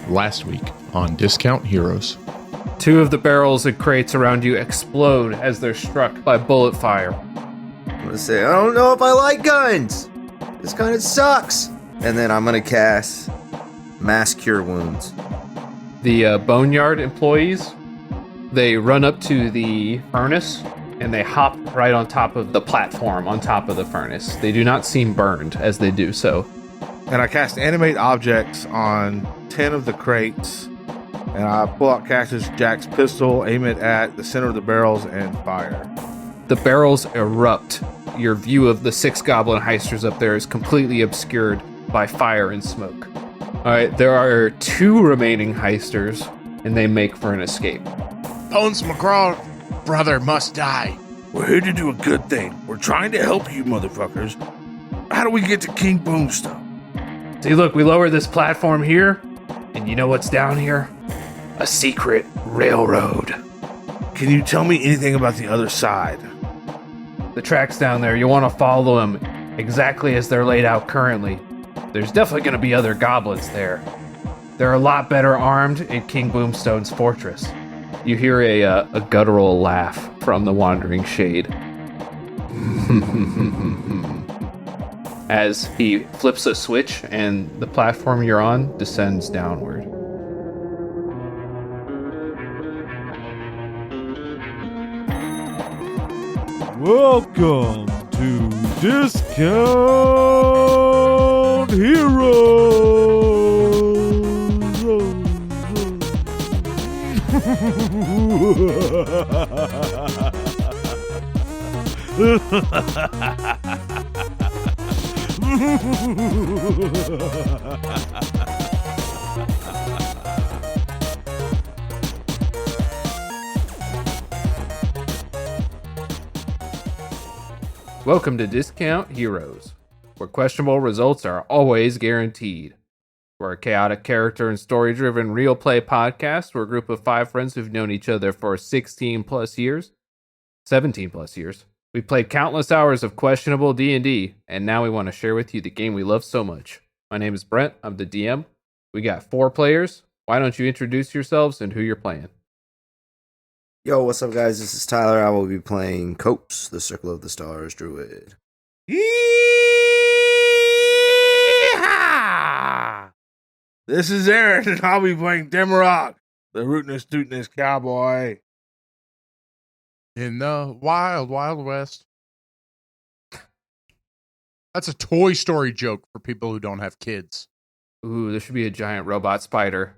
last week on Discount Heroes. 2 of the barrels and crates around you explode as they're struck by bullet fire. I'm gonna say, I don't know if I like guns. This kind of sucks. And then I'm gonna cast Mass Cure Wounds. The boneyard employees, they run up to the furnace and they hop right on top of the platform on top of the furnace. They do not seem burned as they do so. And I cast Animate Objects on 10 of the crates. And I pull out Cactus Jack's pistol, aim it at the center of the barrels, and fire. The barrels erupt. Your view of the 6 goblin heisters up there is completely obscured by fire and smoke. Alright, there are 2 remaining heisters, and they make for an escape. Bones McCraw, brother must die. We're here to do a good thing. We're trying to help you, motherfuckers. How do we get to King Boomstone? See, look, we lower this platform here, and you know what's down here? A secret railroad. Can you tell me anything about the other side? The tracks down there, you want to follow them exactly as they're laid out currently. There's definitely going to be other goblins there. They're a lot better armed in King Boomstone's fortress. You hear a guttural laugh from the Wandering Shade. As he flips a switch and the platform you're on descends downward. Welcome to Discount Welcome to Discount Heroes, where questionable results are always guaranteed. We're a chaotic character and story-driven real play podcast. We're a group of 5 friends who've known each other for 16 plus years. We've played countless hours of questionable D&D, and now we want to share with you the game we love so much. My name is Brent. I'm the DM. We got 4 players. Why don't you introduce yourselves and who you're playing? Yo, what's up, guys? This is Tyler. I will be playing Copes, the Circle of the Stars Druid. Yeehaw! This is Aaron, and I'll be playing Demarok, the rootinest, tootinest cowboy. In the wild, wild west. That's a Toy Story joke for people who don't have kids. Ooh, there should be a giant robot spider.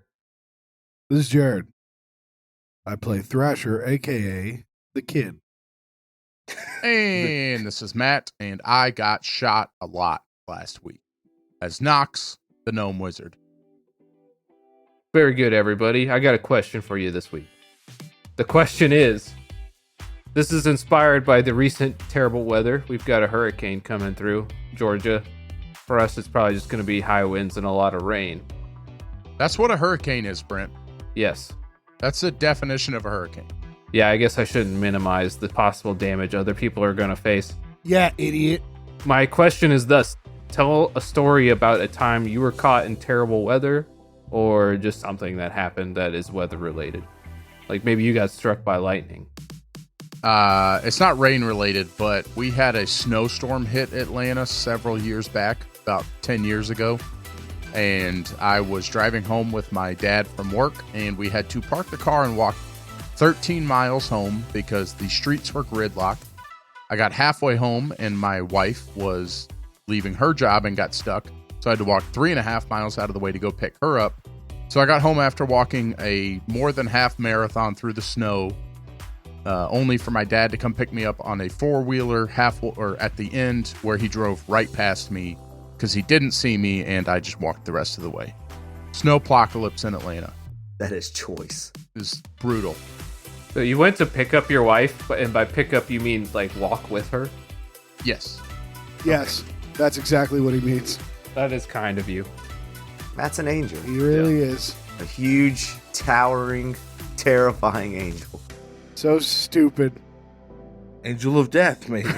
This is Jared. I play Thrasher, a.k.a. the Kid. And this is Matt, and I got shot a lot last week as Nox, the Gnome Wizard. Very good, everybody. I got a question for you this week. The question is, this is inspired by the recent terrible weather. We've got a hurricane coming through Georgia. For us, it's probably just going to be high winds and a lot of rain. That's what a hurricane is, Brent. Yes. That's the definition of a hurricane. Yeah, I guess I shouldn't minimize the possible damage other people are going to face. Yeah, idiot. My question is thus. Tell a story about a time you were caught in terrible weather or just something that happened that is weather related. Like maybe you got struck by lightning. It's not rain related, but we had a snowstorm hit Atlanta several years back, about 10 years ago. And I was driving home with my dad from work, and we had to park the car and walk 13 miles home because the streets were gridlocked. I got halfway home, and my wife was leaving her job and got stuck. So I had to walk 3.5 miles out of the way to go pick her up. So I got home after walking a more than half marathon through the snow, only for my dad to come pick me up on a 4-wheeler at the end where he drove right past me because he didn't see me, and I just walked the rest of the way. Snowplocalypse in Atlanta. That is choice. It was brutal. So you went to pick up your wife, and by pick up you mean like walk with her? Yes. Yes, that's exactly what he means. That is kind of you. Matt's an angel. He really is. A huge, towering, terrifying angel. So stupid. Angel of Death, maybe.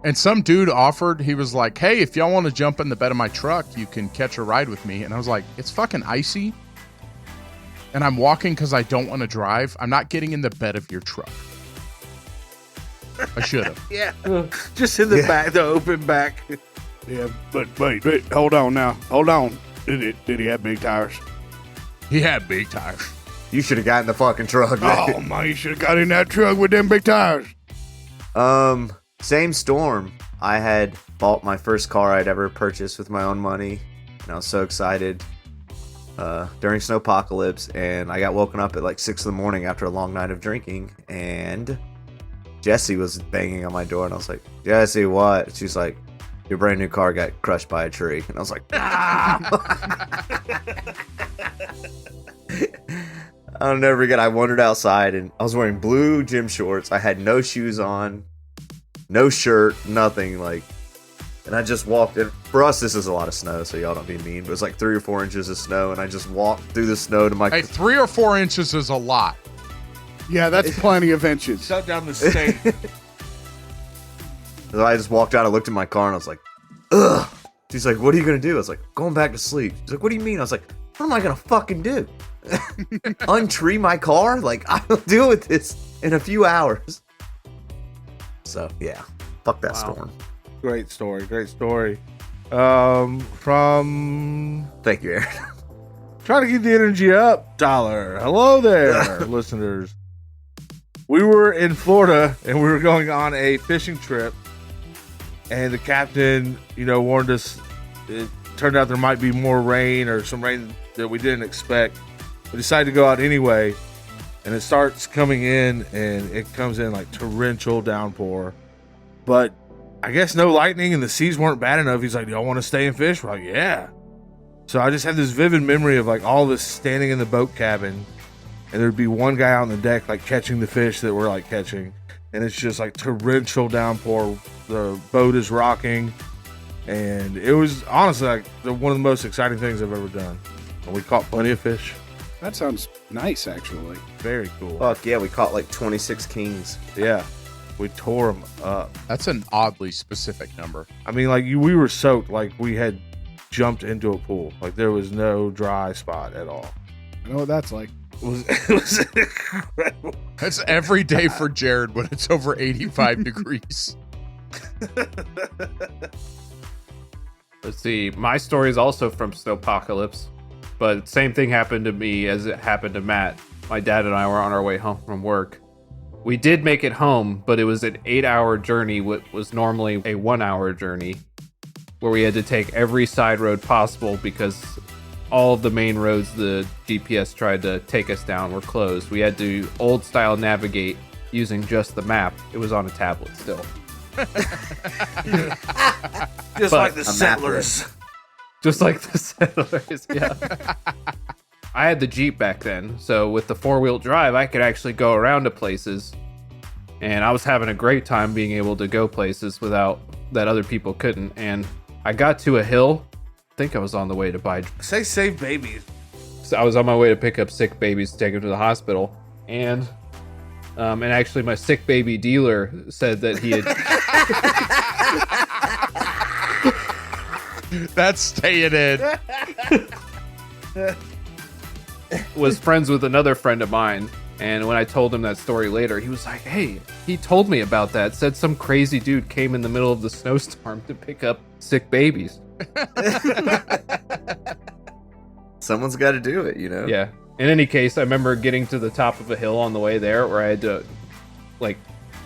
And some dude offered, he was like, hey, if y'all want to jump in the bed of my truck, you can catch a ride with me. And I was like, it's fucking icy. and I'm walking because I don't want to drive, I'm not getting in the bed of your truck. I should have. Yeah. Just in the back, the open back. Yeah, but wait, hold on now. Hold on. Did he have big tires? He had big tires. You should have gotten the fucking truck. Oh, man, you should have got in that truck with them big tires. Same storm. I had bought my first car I'd ever purchased with my own money, and I was so excited during Snowpocalypse, and I got woken up at like 6 in the morning after a long night of drinking, and Jesse was banging on my door, and I was like, Jesse, what? She's like, your brand new car got crushed by a tree. And I was like, I'll never forget. I wandered outside, and I was wearing blue gym shorts. I had no shoes on, no shirt, nothing. And I just walked. And for us, this is a lot of snow, so y'all don't be mean. But it was like 3 or 4 inches of snow, and I just walked through the snow to my. Hey, 3 or 4 inches is a lot. Yeah, that's plenty of inches. Shut down the state. So I just walked out. I looked at my car, and I was like, ugh. She's like, what are you gonna do? I was like, going back to sleep. She's like, what do you mean? I was like, what am I gonna fucking do? Untree my car? Like, I'll deal with this in a few hours. So yeah, fuck that storm. Great story. From Thank you, Aaron. trying to keep the energy up, Tyler. Hello there, listeners. We were in Florida and we were going on a fishing trip, and the captain, warned us. It turned out there might be more rain or some rain that we didn't expect. We decided to go out anyway, and it starts coming in, and it comes in like torrential downpour. But I guess no lightning, and the seas weren't bad enough. He's like, do y'all want to stay and fish? We're like, yeah. So I just had this vivid memory of like all of us standing in the boat cabin, and there'd be one guy on the deck like catching the fish that we're like catching, and it's just like torrential downpour. The boat is rocking, and it was honestly like one of the most exciting things I've ever done. And we caught plenty of fish. That sounds nice, actually. Very cool. Fuck yeah, we caught like 26 kings. Yeah, we tore them up. That's an oddly specific number. I mean, like we were soaked, like we had jumped into a pool. Like there was no dry spot at all. I know what that's like. It was incredible. That's every day for Jared when it's over 85 degrees. Let's see. My story is also from Snowpocalypse, but same thing happened to me as it happened to Matt. My dad and I were on our way home from work. We did make it home, but it was an 8-hour journey, what was normally a 1-hour journey, where we had to take every side road possible because all of the main roads the GPS tried to take us down were closed. We had to old style navigate using just the map. It was on a tablet still. Just like the settlers. Just like the settlers, yeah. I had the Jeep back then, so with the 4-wheel drive, I could actually go around to places, and I was having a great time being able to go places without that other people couldn't. And I got to a hill. I think I was on the way to buy. Say save babies. So I was on my way to pick up sick babies to take them to the hospital, and actually my sick baby dealer said that he had. That's staying in. Was friends with another friend of mine, and when I told him that story later, he was like, hey, he told me about that, said some crazy dude came in the middle of the snowstorm to pick up sick babies. Someone's got to do it, Yeah. In any case, I remember getting to the top of a hill on the way there where I had to like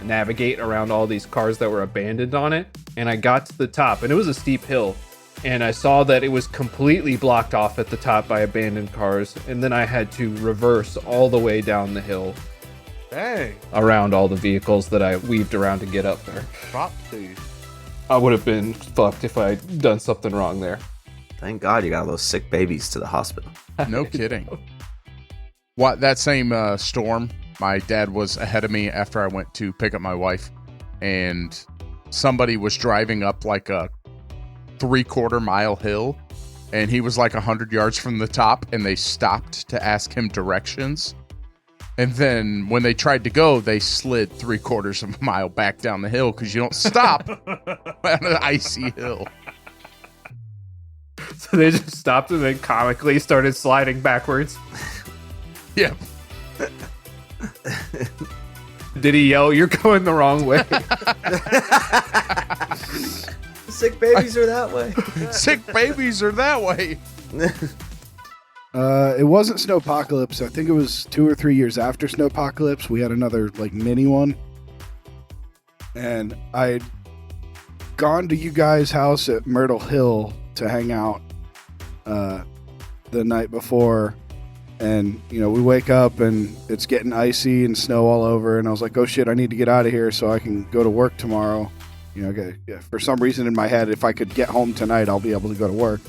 navigate around all these cars that were abandoned on it, and I got to the top, and it was a steep hill, and I saw that it was completely blocked off at the top by abandoned cars, and then I had to reverse all the way down the hill Dang. around all the vehicles that I weaved around to get up there. Props to you. I would have been fucked if I'd done something wrong there. Thank God you got all those sick babies to the hospital. No kidding. What, that same storm, my dad was ahead of me after I went to pick up my wife, and somebody was driving up like a 3/4 mile hill, and he was like 100 yards from the top, and they stopped to ask him directions. And then when they tried to go, they slid 3/4 of a mile back down the hill because you don't stop on an icy hill. So they just stopped and then comically started sliding backwards. Yep. Did he yell, "You're going the wrong way"? Sick babies are that way. Sick babies are that way. It wasn't Snowpocalypse. I think it was 2 or 3 years after Snowpocalypse. We had another like mini one, and I'd gone to you guys' house at Myrtle Hill to hang out the night before, and we wake up and it's getting icy and snow all over, and I was like, oh shit, I need to get out of here so I can go to work tomorrow. For some reason in my head, if I could get home tonight, I'll be able to go to work.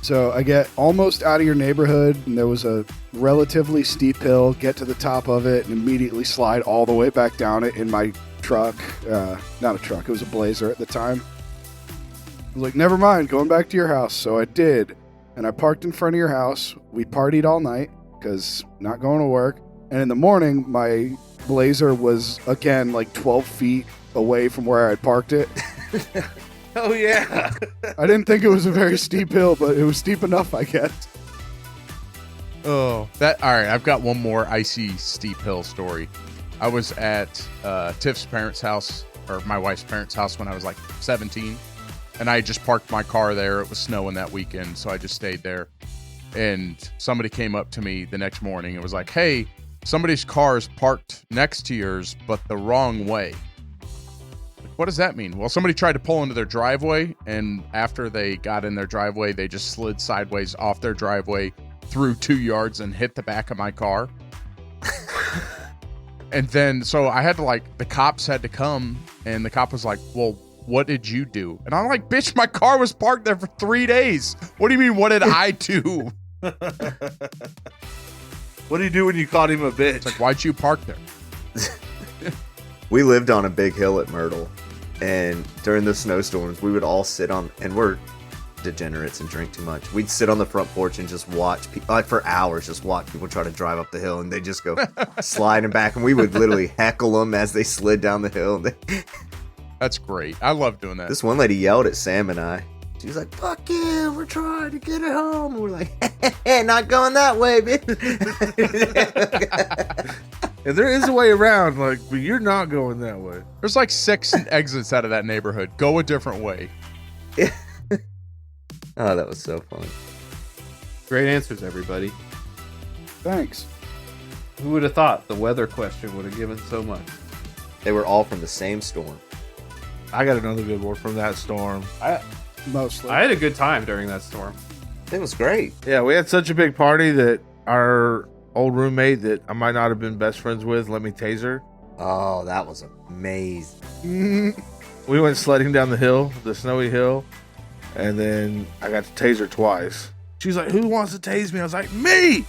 So I get almost out of your neighborhood, and there was a relatively steep hill, get to the top of it, and immediately slide all the way back down it in my truck. Not a truck, it was a Blazer at the time. I was like, never mind, going back to your house. So I did, and I parked in front of your house. We partied all night, because not going to work. And in the morning, my Blazer was, again, like 12 feet away from where I had parked it. Oh, yeah. I didn't think it was a very steep hill, but it was steep enough, I guess. Oh, all right. I've got one more icy steep hill story. I was at Tiff's parents' house, or my wife's parents' house, when I was like 17, and I just parked my car there. It was snowing that weekend, so I just stayed there. And somebody came up to me the next morning and was like, "Hey, somebody's car is parked next to yours, but the wrong way." What does that mean? Well, somebody tried to pull into their driveway, and after they got in their driveway, they just slid sideways off their driveway through 2 yards and hit the back of my car. And then, so I had to the cops had to come, and the cop was like, "Well, what did you do?" And I'm like, "Bitch, my car was parked there for 3 days. What do you mean, what did I do?" What do you do when you called him a bitch? It's like, why'd you park there? We lived on a big hill at Myrtle, and during the snowstorms, we would all sit on, and we're degenerates and drink too much. We'd sit on the front porch and just watch, for hours, just watch people try to drive up the hill, and they just go sliding back, and we would literally heckle them as they slid down the hill. That's great. I love doing that. This one lady yelled at Sam and I. She was like, "Fuck yeah, we're trying to get it home." And we're like, "Hey, not going that way, bitch." And there is a way around, but you're not going that way. There's 6 exits out of that neighborhood. Go a different way. Oh, that was so fun. Great answers, everybody. Thanks. Who would have thought the weather question would have given so much? They were all from the same storm. I got another good one from that storm. Mostly. I had a good time during that storm. It was great. Yeah, we had such a big party that our old roommate that I might not have been best friends with let me tase her. Oh, that was amazing. We went sledding down the hill, the snowy hill, and then I got to tase her twice. She's like, "Who wants to tase me?" I was like, "Me!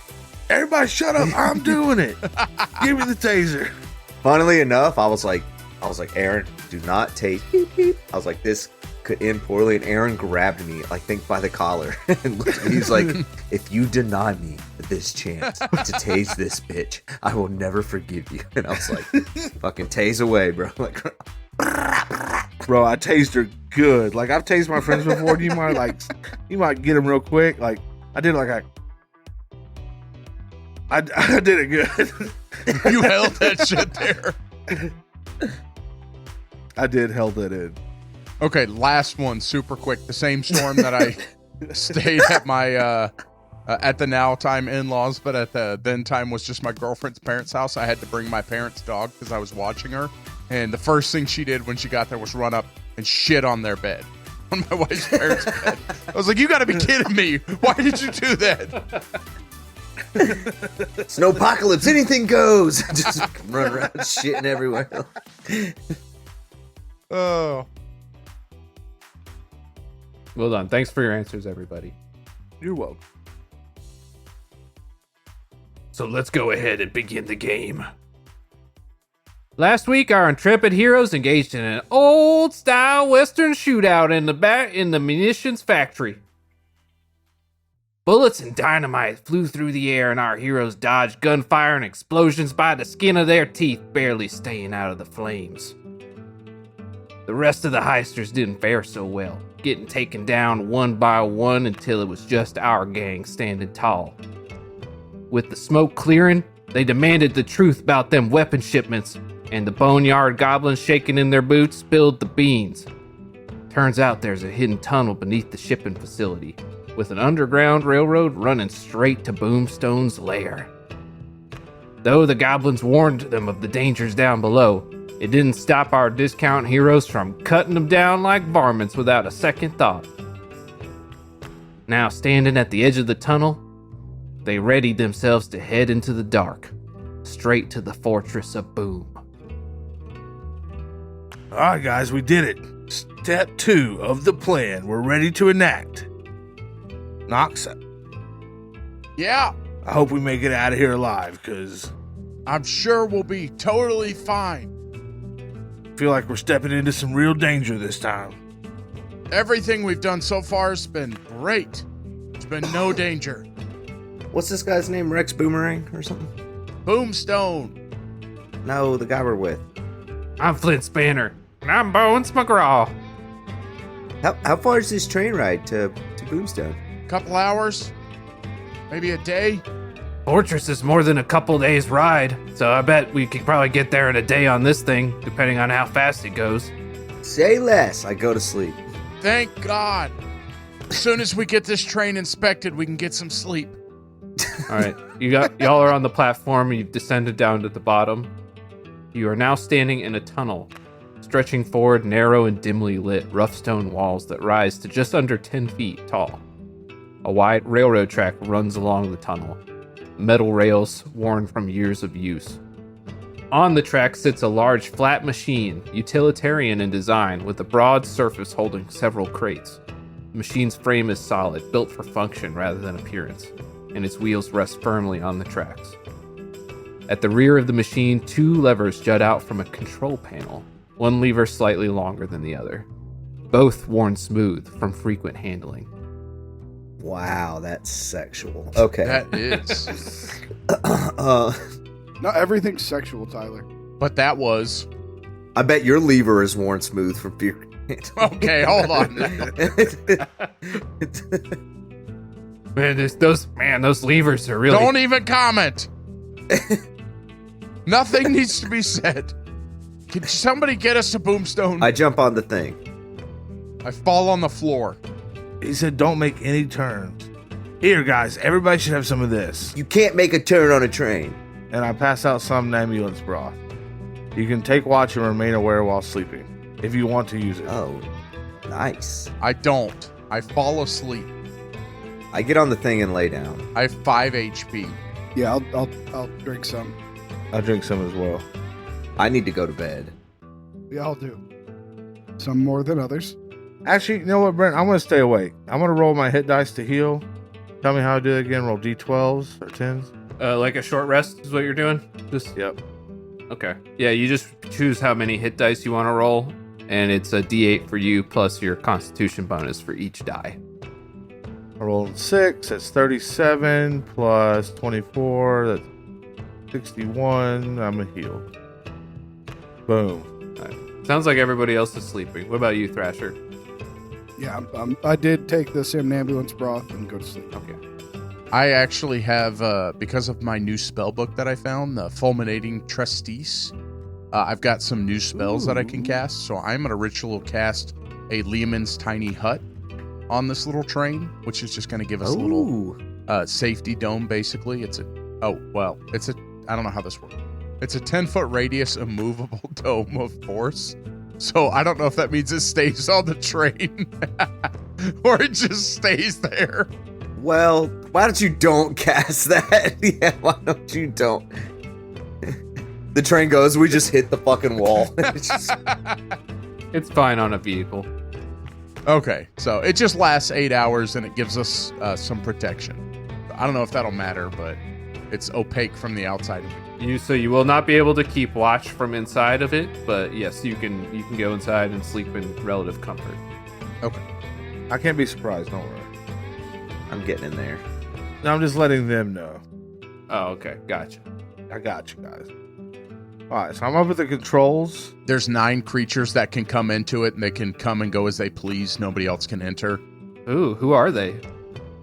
Everybody shut up, I'm doing it. Give me the taser." Funnily enough, I was like, "Aaron, do not tase." Beep, beep. I was like, this could end poorly, and Aaron grabbed me, I think, by the collar, and looked at me. He's like, "If you deny me this chance to tase this bitch, I will never forgive you." And I was like, "Fucking tase away, bro." Like, Bro, I tased her good. I've tased my friends before, and you might get them real quick. I did I did it good. You held that shit there. I did held that in. Okay, last one, super quick. The same storm that I stayed at my at the now time in-laws, but at the then time was just my girlfriend's parents' house. I had to bring my parents' dog because I was watching her, and the first thing she did when she got there was run up and shit on their bed, on my wife's parents' bed. I was like, "You got to be kidding me! Why did you do that?" Snowpocalypse, anything goes. Just run around shitting everywhere. Oh. Well done. Thanks for your answers, everybody. You're welcome. So let's go ahead and begin the game. Last week, our intrepid heroes engaged in an old-style Western shootout in the munitions factory. Bullets and dynamite flew through the air, and our heroes dodged gunfire and explosions by the skin of their teeth, barely staying out of the flames. The rest of the heisters didn't fare so well, getting taken down one by one until it was just our gang standing tall. With the smoke clearing, they demanded the truth about them weapon shipments, and the boneyard goblins shaking in their boots spilled the beans. Turns out there's a hidden tunnel beneath the shipping facility, with an underground railroad running straight to Boomstone's lair. Though the goblins warned them of the dangers down below, it didn't stop our discount heroes from cutting them down like varmints without a second thought. Now standing at the edge of the tunnel, they readied themselves to head into the dark, straight to the fortress of Boom. All right, guys, we did it. Step 2 of the plan. We're ready to enact. Knox, Yeah, I hope we make it out of here alive, because I'm sure we'll be totally fine. I feel like we're stepping into some real danger this time. Everything we've done so far has been great. There's been no danger. What's this guy's name? Rex Boomerang or something? Boomstone. No, the guy we're with. I'm Flint Spanner, and I'm Bones McGraw. How far is this train ride to Boomstone? Couple hours, maybe a day. Fortress is more than a couple days ride, so I bet we could probably get there in a day on this thing, depending on how fast it goes. Say less. I go to sleep. Thank God. As soon as we get this train inspected, we can get some sleep. All right, y'all are on the platform. You've descended down to the bottom. You are now standing in a tunnel, stretching forward narrow and dimly lit rough stone walls that rise to just under 10 feet tall. A wide railroad track runs along the tunnel, metal rails worn from years of use. On the track sits a large flat machine, utilitarian in design, with a broad surface holding several crates. The machine's frame is solid, built for function rather than appearance, and its wheels rest firmly on the tracks. At the rear of the machine, 2 levers jut out from a control panel, one lever slightly longer than the other, both worn smooth from frequent handling. Wow, that's sexual. Okay. That is. Not everything's sexual, Tyler. But that was. I bet your lever is worn smooth from beer. Okay, hold on. Those levers are really. Don't even comment. Nothing needs to be said. Can somebody get us to Boomstone? I jump on the thing. I fall on the floor. He said don't make any turns. Here, guys, everybody should have some of this. You can't make a turn on a train. And I pass out some ambulance broth. You can take watch and remain aware while sleeping, if you want to use it. Oh, nice. I don't. I fall asleep. I get on the thing and lay down. I have 5 HP. Yeah, I'll drink some. I'll drink some as well. I need to go to bed. We all do. Some more than others. Actually, you know what, Brent? I'm going to stay awake. I'm going to roll my hit dice to heal. Tell me how I do it again. Roll D12s or 10s. Like a short rest is what you're doing? Yep. Okay. Yeah, you just choose how many hit dice you want to roll, and it's a D8 for you plus your constitution bonus for each die. I rolled 6. That's 37 plus 24. That's 61. I'm healed. Boom. All right. Sounds like everybody else is sleeping. What about you, Thrasher? Yeah, I did take the ambulance broth and go to sleep. Okay. I actually have, because of my new spell book that I found, the Fulminating Trestis, I've got some new spells that I can cast. So I'm going to ritual cast a Leomund's Tiny Hut on this little train, which is just going to give us a little safety dome, basically. I don't know how this works. It's a 10-foot radius immovable dome of force. So I don't know if that means it stays on the train or it just stays there. Well, why don't you don't cast that? Yeah, why don't you don't? The train goes, we just hit the fucking wall. It's fine on a vehicle. Okay, so it just lasts 8 hours and it gives us some protection. I don't know if that'll matter, but it's opaque from the outside of it. So you will not be able to keep watch from inside of it, but yes, you can go inside and sleep in relative comfort. Okay. I can't be surprised, don't worry. I'm getting in there. No, I'm just letting them know. Oh, okay. Gotcha. I got you guys. All right, so I'm up at the controls. There's 9 creatures that can come into it, and they can come and go as they please. Nobody else can enter. Ooh, who are they?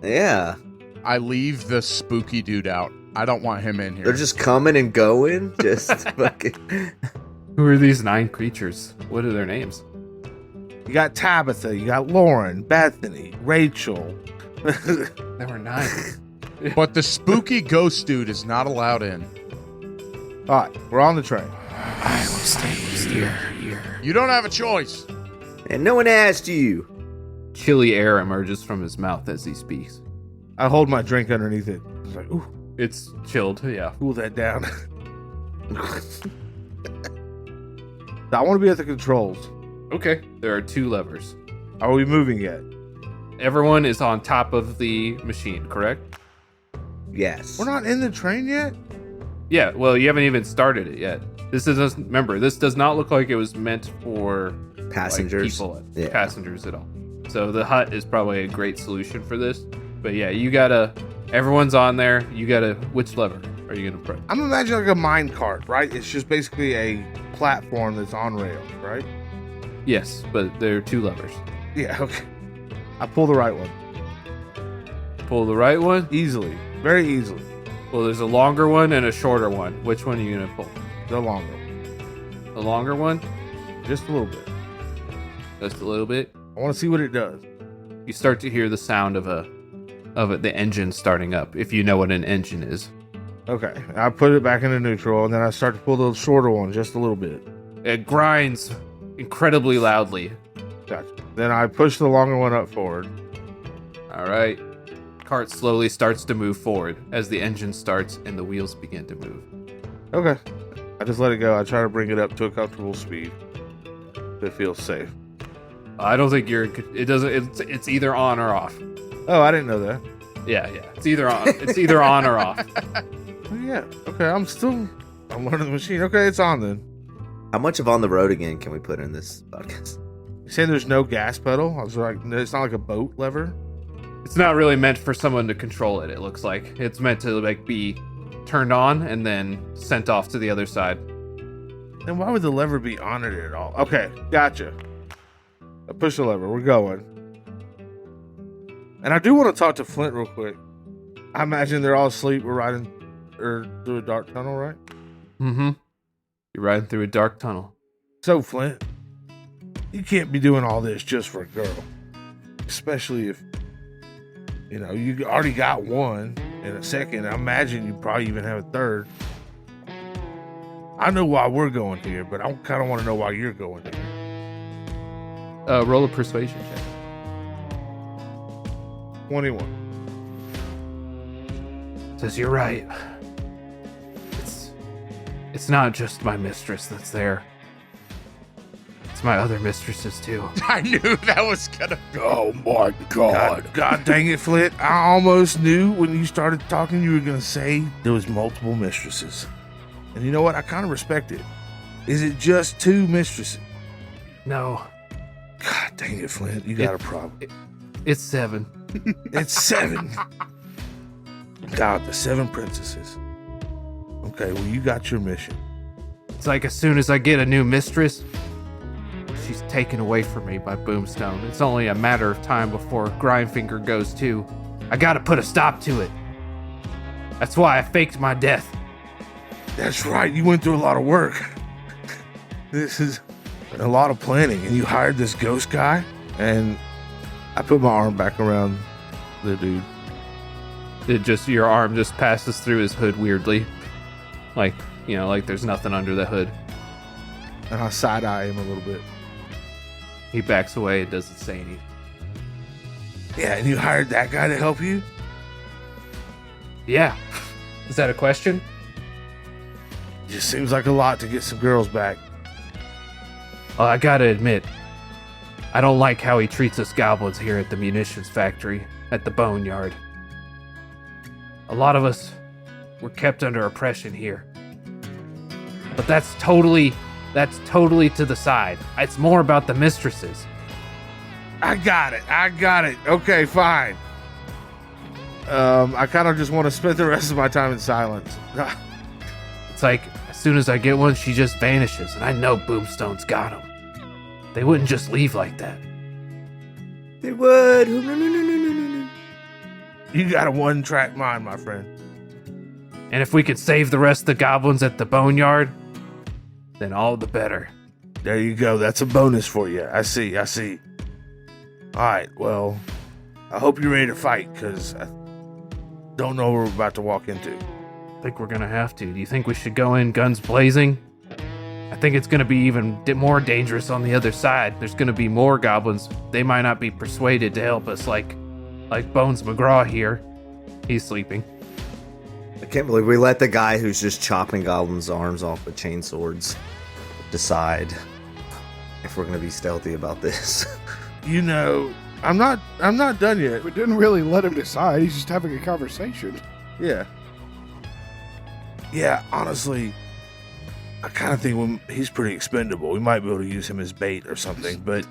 Yeah. I leave the spooky dude out. I don't want him in here. They're just coming and going. Just fucking. Who are these 9 creatures? What are their names? You got Tabitha, you got Lauren, Bethany, Rachel. There were 9. But the spooky ghost dude is not allowed in. All right, we're on the train. I will stay here. You don't have a choice. And no one asked you. Chilly air emerges from his mouth as he speaks. I hold my drink underneath it. It's like, ooh, It's chilled, yeah. cool that down. I want to be at the controls. Okay. There are 2 levers. Are we moving yet? Everyone is on top of the machine, correct? Yes. We're not in the train yet? Yeah, well, you haven't even started it yet. This does not look like it was meant for Passengers. like, people, Yeah. passengers at all. So the hut is probably a great solution for this. But yeah, everyone's on there. Which lever are you gonna press? I'm imagining like a mine cart, right? It's just basically a platform that's on rails, right? Yes, but there are 2 levers. Yeah, okay. I pull the right one. Pull the right one. Easily. Very easily. Well, there's a longer one and a shorter one. Which one are you gonna pull? The longer one. The longer one? Just a little bit. Just a little bit. I want to see what it does. You start to hear the sound of the engine starting up, if you know what an engine is. Okay. I put it back into neutral, and then I start to pull the shorter one just a little bit. It grinds incredibly loudly. Gotcha. Then I push the longer one up forward. All right. Cart slowly starts to move forward as the engine starts and the wheels begin to move. Okay. I just let it go. I try to bring it up to a comfortable speed that feels safe. I don't think it's either on or off. Oh, I didn't know that. Yeah. It's either on. It's either on or off. Oh, yeah. Okay. I'm learning the machine. Okay, it's on then. How much of On the Road Again can we put in this podcast? You saying there's no gas pedal? I was like, it's not like a boat lever? It's not really meant for someone to control it. It looks like it's meant to be turned on and then sent off to the other side. Then why would the lever be on it at all? Okay, gotcha. I push the lever. We're going. And I do want to talk to Flint real quick. I imagine they're all asleep. We're riding through a dark tunnel, right? Mm-hmm. You're riding through a dark tunnel. So, Flint, you can't be doing all this just for a girl. Especially if, you already got one in a second. I imagine you probably even have a third. I know why we're going here, but I kind of want to know why you're going here. Roll a persuasion check. 21. Says you're right. It's not just my mistress that's there. It's my other mistresses too. I knew that was gonna be. Oh my god. God dang it, Flint. I almost knew when you started talking you were going to say there was multiple mistresses. And you know what? I kind of respect it. Is it just 2 mistresses? No, God dang it, Flint. You got a problem. it's 7. It's 7. God, the 7 princesses. Okay, well, you got your mission. It's like as soon as I get a new mistress, she's taken away from me by Boomstone. It's only a matter of time before Grindfinger goes too. I gotta put a stop to it. That's why I faked my death. That's right. You went through a lot of work. This is a lot of planning. And you hired this ghost guy. And I put my arm back around the dude. Your arm just passes through his hood weirdly. Like there's nothing under the hood. And I side-eye him a little bit. He backs away and doesn't say anything. Yeah, and you hired that guy to help you? Yeah. Is that a question? Just seems like a lot to get some girls back. Well, I gotta admit, I don't like how he treats us goblins here at the munitions factory, at the boneyard. A lot of us were kept under oppression here. But that's totally to the side. It's more about the mistresses. I got it. Okay, fine. I kind of just want to spend the rest of my time in silence. It's like, as soon as I get one, she just vanishes, and I know Boomstone's got them. They wouldn't just leave like that. They would. You got a one-track mind, my friend. And if we could save the rest of the goblins at the boneyard, then all the better. There you go. That's a bonus for you. I see. All right, well, I hope you're ready to fight, because I don't know what we're about to walk into. I think we're gonna have to. Do you think we should go in guns blazing? I think it's gonna be even more dangerous on the other side. There's gonna be more goblins. They might not be persuaded to help us like Bones McGraw here. He's sleeping. I can't believe we let the guy who's just chopping goblins' arms off with chainswords decide if we're gonna be stealthy about this. You know, I'm not done yet. We didn't really let him decide. He's just having a conversation. Yeah, honestly, I kind of think he's pretty expendable. We might be able to use him as bait or something, but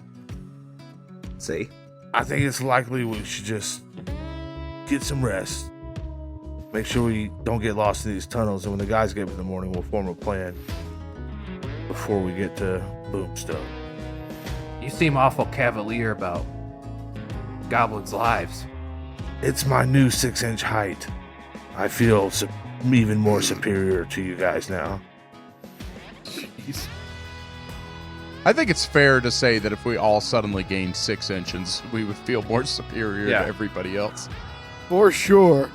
See? I think it's likely we should just get some rest. Make sure we don't get lost in these tunnels, and when the guys get up in the morning, we'll form a plan before we get to Boomstone. You seem awful cavalier about goblins' lives. It's my new 6-inch height. I feel even more superior to you guys now. Jeez. I think it's fair to say that if we all suddenly gained 6 inches, we would feel more superior Yeah. to everybody else. For sure.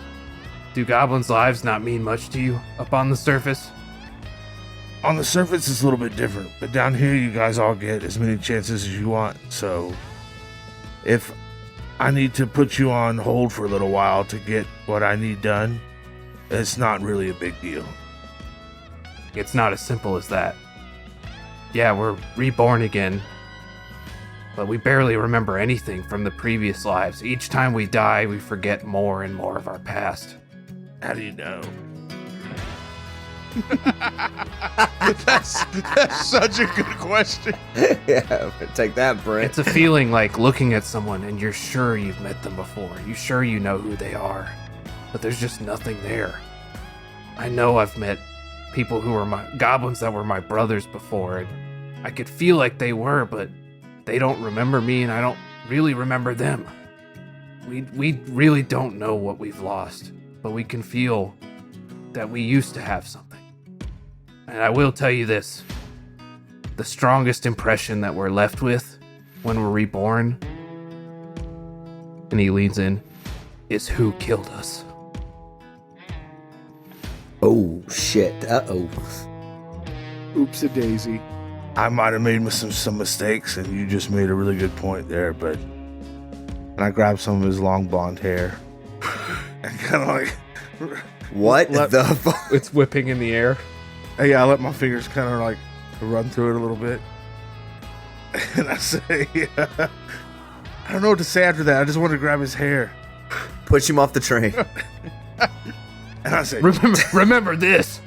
Do goblins' lives not mean much to you up on the surface? On the surface, it's a little bit different, but down here, you guys all get as many chances as you want. So, if I need to put you on hold for a little while to get what I need done, it's not really a big deal. It's not as simple as that. Yeah, we're reborn again, but we barely remember anything from the previous lives. Each time we die, we forget more and more of our past. How do you know? That's such a good question. Yeah, take that, Brent. It's a feeling like looking at someone and you're sure you've met them before. You're sure you know who they are, but there's just nothing there. I know I've met people who were my goblins that were my brothers before, and I could feel like they were, but they don't remember me and I don't really remember them. We really don't know what we've lost, but we can feel that we used to have something. And I will tell you this, the strongest impression that we're left with when we're reborn, and he leans in, is who killed us. Oh, shit. Uh-oh. Oops-a-daisy. I might have made some mistakes, and you just made a really good point there, but... And I grabbed some of his long blonde hair. And kind of like... What the fuck? It's whipping in the air. Yeah, I let my fingers kind of like run through it a little bit. And I say, I don't know what to say after that. I just want to grab his hair. Push him off the train. And I say, Remember this.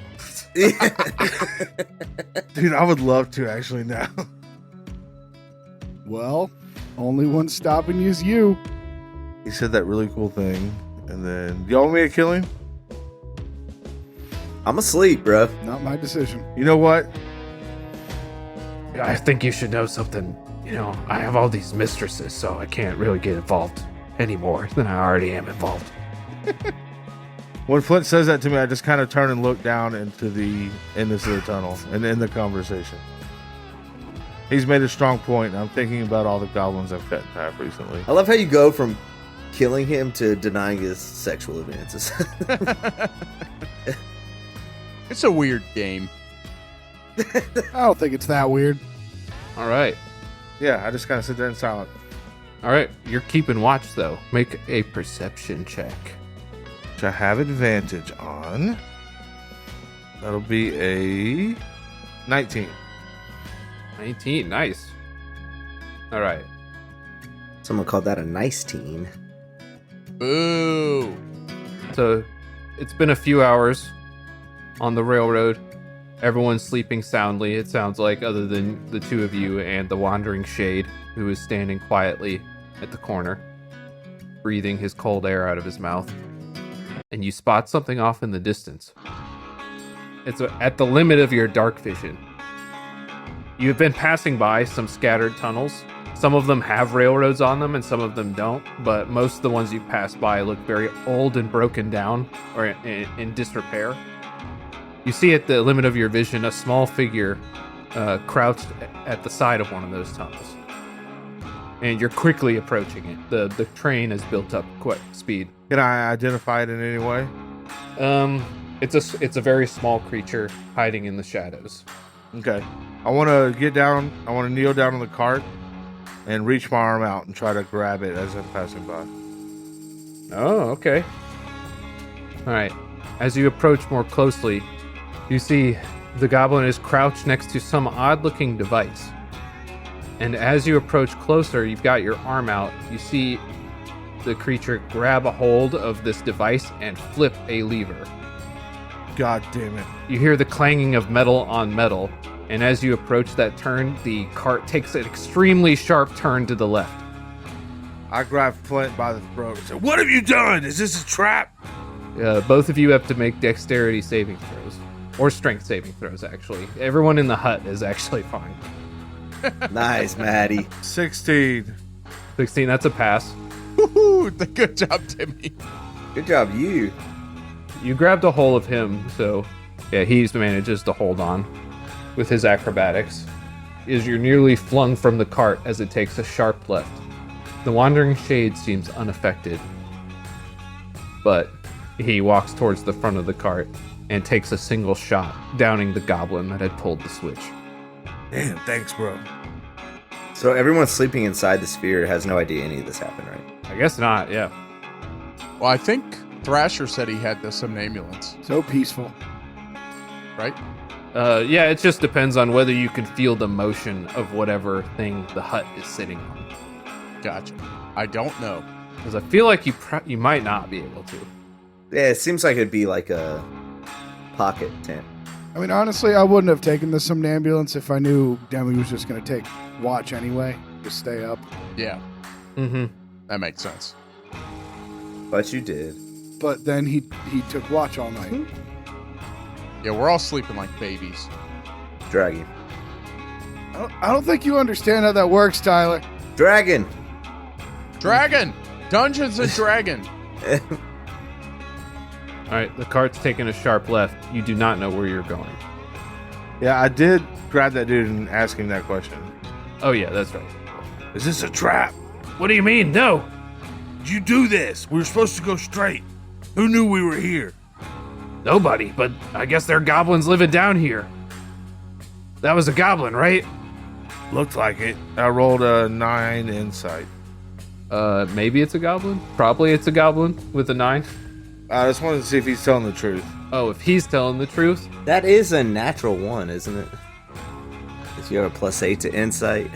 dude, I would love to actually now. Well, only one stopping you is you. He said that really cool thing. And then, y'all want me to kill him? I'm asleep, bro. Not my decision. You know what? I think you should know something. You know, I have all these mistresses, so I can't really get involved any more than I already am involved. When Flint says that to me, I just kind of turn and look down into the tunnel and end the conversation. He's made a strong point, and I'm thinking about all the goblins I've cut in half recently. I love how you go from killing him to denying his sexual advances. It's a weird game. I don't think it's that weird. All right. Yeah, I just kind of sit there in silence. All right. You're keeping watch, though. Make a perception check. Which I have advantage on. That'll be a 19. 19. Nice. All right. Someone called that a nice teen. Boo. So it's been a few hours on the railroad. Everyone's sleeping soundly, it sounds like, other than the two of you and the wandering shade, who is standing quietly at the corner, breathing his cold air out of his mouth. And you spot something off in the distance. It's at the limit of your dark vision. You've been passing by some scattered tunnels. Some of them have railroads on them and some of them don't, but most of the ones you pass by look very old and broken down or in disrepair. You see at the limit of your vision a small figure crouched at the side of one of those tunnels. And you're quickly approaching it. The train has built up quite speed. Can I identify it in any way? It's a very small creature hiding in the shadows. Okay. I want to get down. I want to kneel down on the cart and reach my arm out and try to grab it as I'm passing by. Oh, okay. All right. As you approach more closely, you see the goblin is crouched next to some odd-looking device. And as you approach closer, you've got your arm out. You see the creature grab a hold of this device and flip a lever. God damn it. You hear the clanging of metal on metal, and as you approach that turn, the cart takes an extremely sharp turn to the left. I grab Flint by the throat and say, "What have you done? Is this a trap?" Both of you have to make dexterity saving throws. Or strength saving throws, actually. Everyone in the hut is actually fine. Nice, Maddie. 16. 16, that's a pass. Woohoo! Good job, Demi. Good job, you. You grabbed a hold of him, so yeah, he manages to hold on with his acrobatics. As you're nearly flung from the cart as it takes a sharp left. The wandering shade seems unaffected, but he walks towards the front of the cart and takes a single shot, downing the goblin that had pulled the switch. Damn, thanks, bro. So everyone sleeping inside the sphere has no idea any of this happened, right? I guess not, yeah. Well, I think Thrasher said he had the somnambulance, So peaceful. right? Yeah, it just depends on whether you can feel the motion of whatever thing the hut is sitting on. Gotcha. I don't know. Because I feel like you might not be able to. Yeah, it seems like it'd be like a pocket tent. I mean, honestly, I wouldn't have taken the somnambulance if I knew Demi was just going to take watch anyway. Just stay up. Yeah, Mm-hmm. that makes sense. But you did. But then he took watch all night. Yeah, we're all sleeping like babies. Dragon. I don't think you understand how that works, Tyler. Dragon! Dragon! Dungeons and Dragon! All right, the cart's taking a sharp left. You do not know where you're going. Yeah, I did grab that dude and ask him that question. Oh, yeah, that's right. Is this a trap? What do you mean? No. Did you do this? We were supposed to go straight. Who knew we were here? Nobody, but I guess there are goblins living down here. That was a goblin, right? Looked like it. I rolled a 9 insight. Maybe it's a goblin. Probably it's a goblin with a 9. I just wanted to see if he's telling the truth. Oh, if he's telling the truth. That is a natural 1, isn't it? If you have a +8 to insight.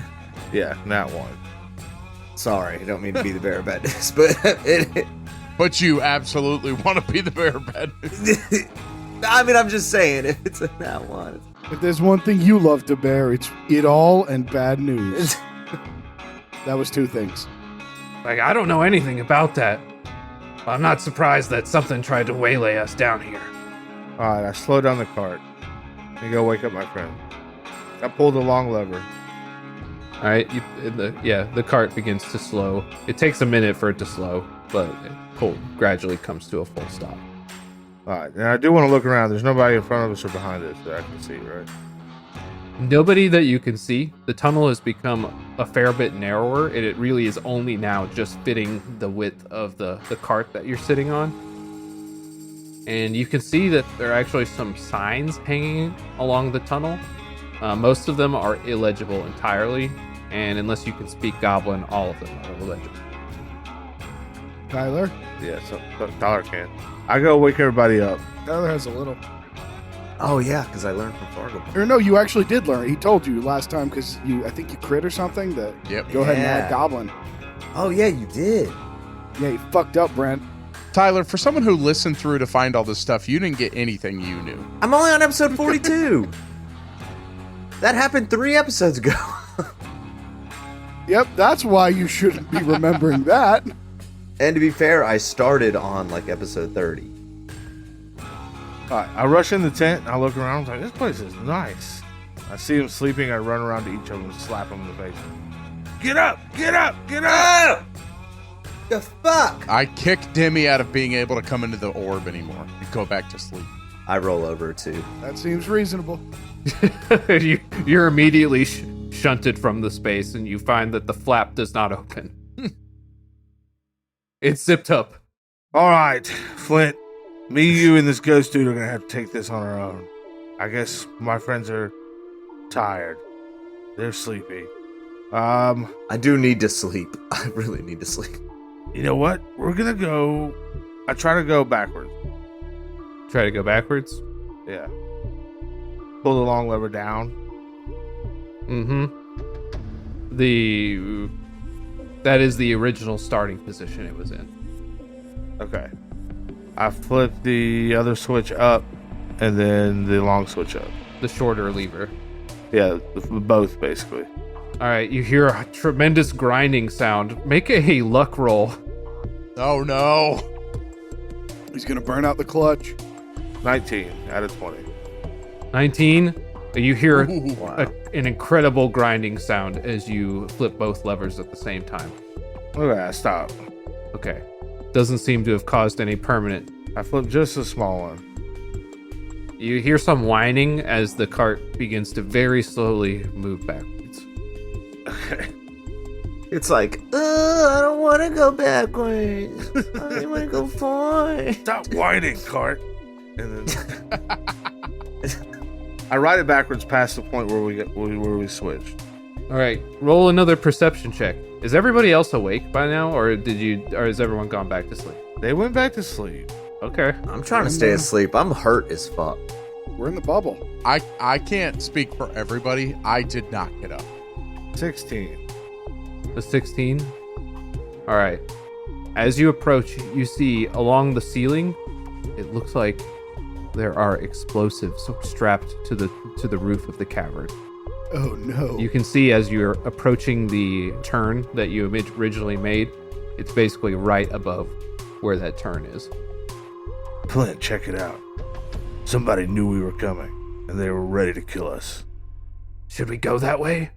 Yeah, that one. Sorry, I don't mean to be the bearer of bad news, but But you absolutely want to be the bearer of bad news. I mean, I'm just saying, if it's a nat 1. If there's one thing you love to bear, it's it all and bad news. That was 2 things. Like, I don't know anything about that. I'm not surprised that something tried to waylay us down here. Alright, I slow down the cart and go wake up my friend. I pulled the long lever. All right, the cart begins to slow. It takes a minute for it to slow, but it gradually comes to a full stop. Alright, and I do want to look around. There's nobody in front of us or behind us that I can see, right? Nobody that you can see. The tunnel has become a fair bit narrower, and it really is only now just fitting the width of the cart that you're sitting on. And you can see that there are actually some signs hanging along the tunnel. Most of them are illegible entirely, and unless you can speak Goblin, all of them are illegible. Tyler? Yeah, so Dollar can. I go wake everybody up. Tyler has a little. Oh, yeah, because I learned from Fargo. Or no, you actually did learn. He told you last time because I think you crit or something that Yep. go ahead and Yeah. add Goblin. Oh, yeah, you did. Yeah, you fucked up, Brent. Tyler, for someone who listened through to find all this stuff, you didn't get anything you knew. I'm only on episode 42. That happened 3 episodes ago. Yep, that's why you shouldn't be remembering that. And to be fair, I started on like episode 30. Alright, I rush in the tent and I look around. I was like, this place is nice. I see him sleeping. I run around to each of them and slap him in the face. Get up! Get up! Get up! The fuck? I kick Demi out of being able to come into the orb anymore and go back to sleep. I roll over too. That seems reasonable. You're immediately shunted from the space, and you find that the flap does not open. It's zipped up. All right, Flint. Me, you, and this ghost dude are gonna have to take this on our own. I guess my friends are tired. They're sleepy. I do need to sleep. I really need to sleep. You know what? We're gonna go. I try to go backwards. Try to go backwards. Yeah. Pull the long lever down. That is the original starting position it was in. Okay. I flip the other switch up, and then the long switch up. The shorter lever. Yeah, both basically. All right, you hear a tremendous grinding sound. Make a luck roll. Oh no! He's gonna burn out the clutch. 19 out of 20. 19. You hear Wow. an incredible grinding sound as you flip both levers at the same time. Okay, I stop. Okay. Doesn't seem to have caused any permanent. I flip just a small one. You hear some whining as the cart begins to very slowly move backwards. Okay. It's like, I don't want to go backwards. I want to go forward. Stop whining, cart. And then I ride it backwards past the point where we switched. All right, roll another perception check. Is everybody else awake by now, or has everyone gone back to sleep? They went back to sleep. Okay. I'm trying to stay asleep. I'm hurt as fuck. We're in the bubble. I can't speak for everybody. I did not get up. 16. The 16. All right. As you approach, you see along the ceiling, it looks like there are explosives strapped to the roof of the cavern. Oh no. You can see as you're approaching the turn that you originally made, it's basically right above where that turn is. Flint, check it out. Somebody knew we were coming, and they were ready to kill us. Should we go that way?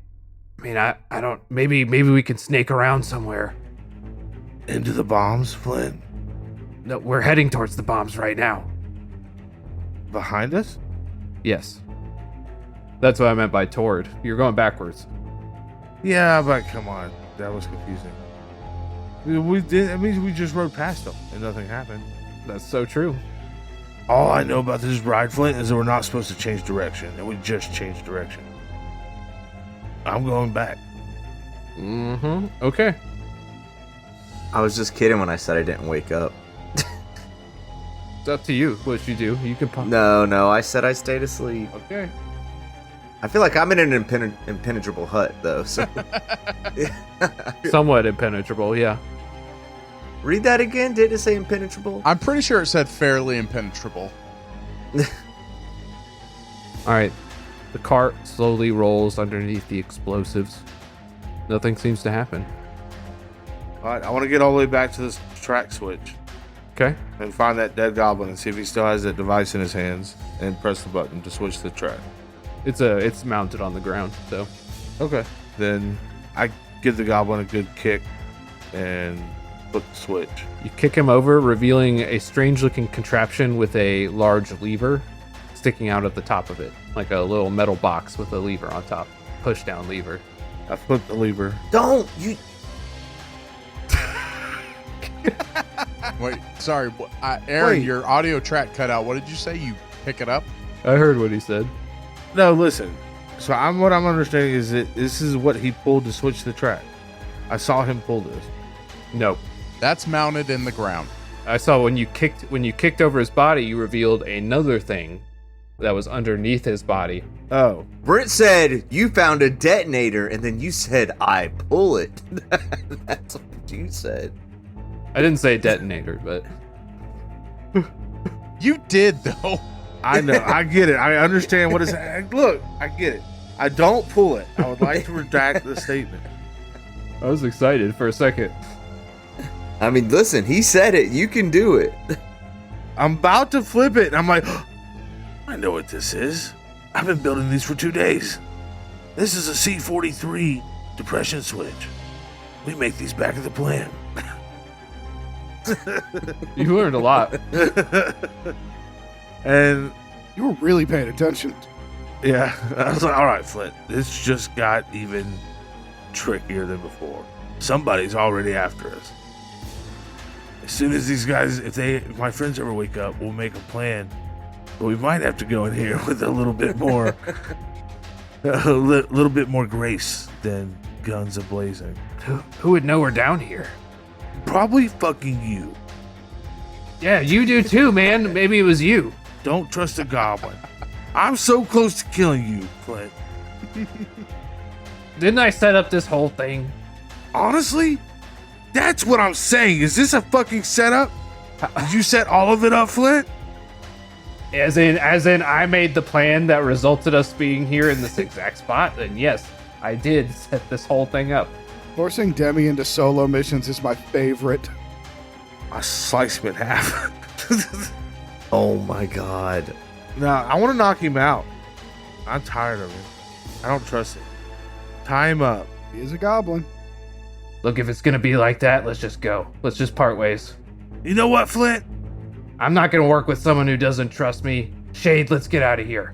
I mean, I don't. Maybe we can snake around somewhere. Into the bombs, Flint? No, we're heading towards the bombs right now. Behind us? Yes. That's what I meant by toward. You're going backwards. Yeah, but come on. That was confusing. It means we just rode past them, and nothing happened. That's so true. All I know about this ride, Flint, is that we're not supposed to change direction, and we just changed direction. I'm going back. Okay. I was just kidding when I said I didn't wake up. It's up to you what you do. You can pop. No, I said I stayed asleep. Okay. I feel like I'm in an impenetrable hut, though. So Somewhat impenetrable, yeah. read that again. Did it say impenetrable? I'm pretty sure it said fairly impenetrable. All right. The cart slowly rolls underneath the explosives. Nothing seems to happen. All right, I want to get all the way back to this track switch Okay. and find that dead goblin and see if he still has that device in his hands and press the button to switch the track. It's mounted on the ground, so. Okay. Then I give the goblin a good kick and flip the switch. You kick him over, revealing a strange-looking contraption with a large lever sticking out at the top of it, like a little metal box with a lever on top. Push-down lever. I flip the lever. Don't you? Wait, sorry, Aaron, Wait. your audio track cut out. What did you say? You pick it up? I heard what he said. No, listen. So what I'm understanding is that this is what he pulled to switch the track. I saw him pull this. Nope. That's mounted in the ground. I saw when you kicked over his body, you revealed another thing that was underneath his body. Oh. Brent said you found a detonator, and then you said I pull it. That's what you said. I didn't say detonator, but You did, though. I know. I get it. I understand what it's. Look, I get it. I don't pull it. I would like to redact the statement. I was excited for a second. I mean, listen, he said it. You can do it. I'm about to flip it, and I'm like, I know what this is. I've been building these for 2 days. This is a C-43 depression switch. We make these back at the plant. You learned a lot. And You were really paying attention. yeah, I was like, all right, Flint, this just got even trickier than before. Somebody's already after us. As soon as these guys, if my friends ever wake up, we'll make a plan. But we might have to go in here with a little bit more, little bit more grace than guns a-blazing. Who would know we're down here? Probably fucking you. Yeah, you do too, man. Maybe it was you. Don't trust a goblin. I'm so close to killing you, Flint. Didn't I set up this whole thing? Honestly, that's what I'm saying. Is this a fucking setup? Did you set all of it up, Flint? As in, I made the plan that resulted us being here in this exact spot. And yes, I did set this whole thing up. Forcing Demi into solo missions is my favorite. I slice him in half. Oh my god. Nah, I want to knock him out. I'm tired of him. I don't trust him. Tie him up. He is a goblin. Look, if it's gonna be like that, let's just go. Let's just part ways. You know what, Flint? I'm not gonna work with someone who doesn't trust me. Shade, let's get out of here.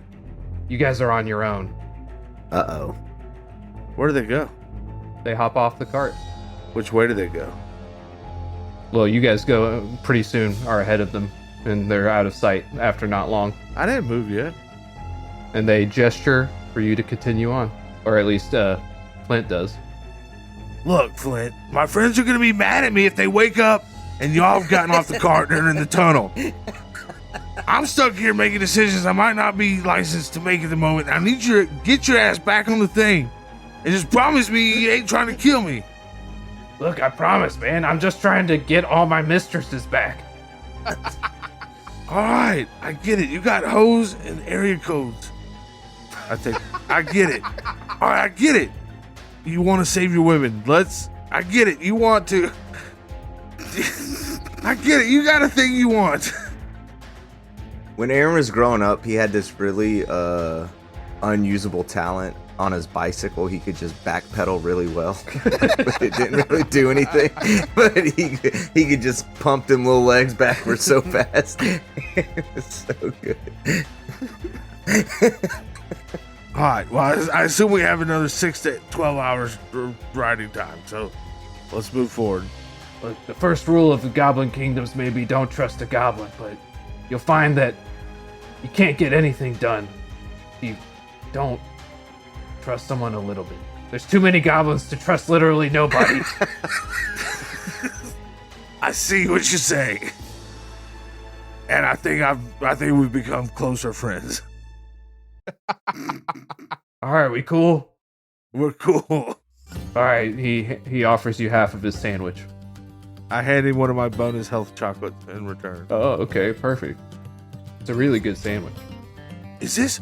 You guys are on your own. Uh-oh. Where do they go? They hop off the cart. Which way do they go? Well, you guys go pretty soon, are ahead of them, and they're out of sight after not long. I didn't move yet. And they gesture for you to continue on. Or at least, Flint does. Look, Flint, my friends are going to be mad at me if they wake up and y'all have gotten off the cart and are in the tunnel. I'm stuck here making decisions I might not be licensed to make at the moment. I need you to get your ass back on the thing and just promise me you ain't trying to kill me. Look, I promise, man. I'm just trying to get all my mistresses back. All right, I get it. You got hoes and area codes. I get it. All right, I get it. You want to save your women. I get it. You want to. I get it. You got a thing you want. When Aaron was growing up, he had this really unusable talent on his bicycle. He could just backpedal really well, but it didn't really do anything. But he could just pump them little legs backwards so fast. It was so good. All right. Well, I assume we have another 6 to 12 hours riding time. So let's move forward. Look, the first rule of the Goblin Kingdoms may be don't trust a goblin, but you'll find that you can't get anything done if you don't trust someone a little bit. There's too many goblins to trust literally nobody. I see what you're saying, and I think we've become closer friends. All right, we cool? We're cool. All right, he offers you half of his sandwich. I hand him one of my bonus health chocolates in return. Oh, okay, perfect. It's a really good sandwich. Is this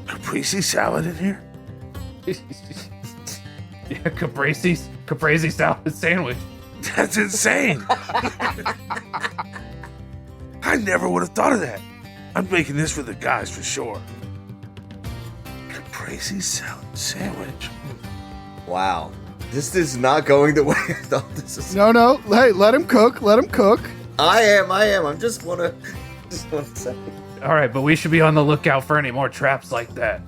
caprese salad in here? Yeah, caprese salad sandwich. That's insane. I never would have thought of that. I'm making this for the guys for sure. Caprese salad sandwich. Wow. This is not going the way I thought this was. No. Hey, let him cook. Let him cook. I am. I just wanna say. All right, but we should be on the lookout for any more traps like that.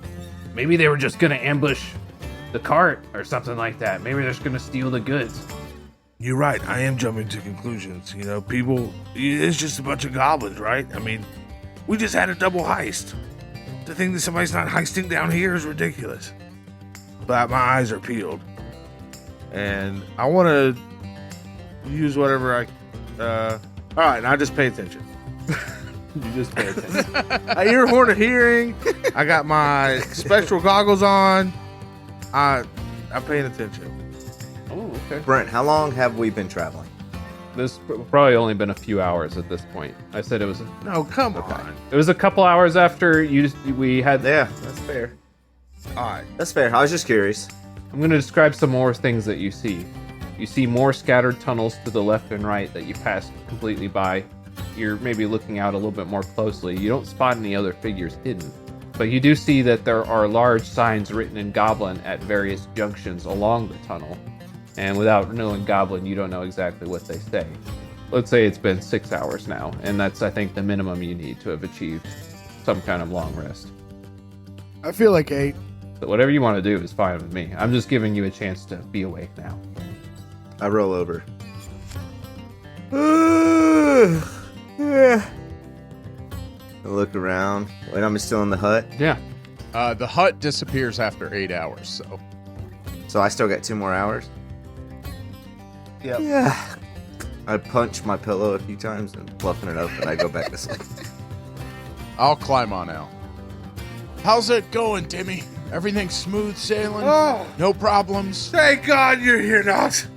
Maybe they were just gonna ambush the cart or something like that. Maybe they're just gonna steal the goods. You're right. I am jumping to conclusions. You know, people, it's just a bunch of goblins, right? I mean, we just had a double heist. To think that somebody's not heisting down here is ridiculous. But my eyes are peeled. And I want to use whatever all right, now just pay attention. You just pay attention. I ear horn of hearing. I got my spectral goggles on. I'm paying attention. Oh, okay. Brent, how long have we been traveling? This probably only been a few hours at this point. I said it was. No, come on. It was a couple hours after we had. Yeah, that's fair. All right. That's fair. I was just curious. I'm going to describe some more things that you see. You see more scattered tunnels to the left and right that you passed completely by. You're maybe looking out a little bit more closely. You don't spot any other figures hidden. But you do see that there are large signs written in Goblin at various junctions along the tunnel. And without knowing Goblin, you don't know exactly what they say. Let's say it's been 6 hours now, and that's, I think, the minimum you need to have achieved some kind of long rest. I feel like 8. So whatever you want to do is fine with me. I'm just giving you a chance to be awake now. I roll over. I look around. Wait, I'm still in the hut? Yeah. The hut disappears after 8 hours, So I still got 2 more hours? Yep. Yeah. I punch my pillow a few times and fluffing it up, and I go back to sleep. I'll climb on out. How's it going, Demi? Everything smooth sailing? Oh. No problems? Thank God you're here, Knox.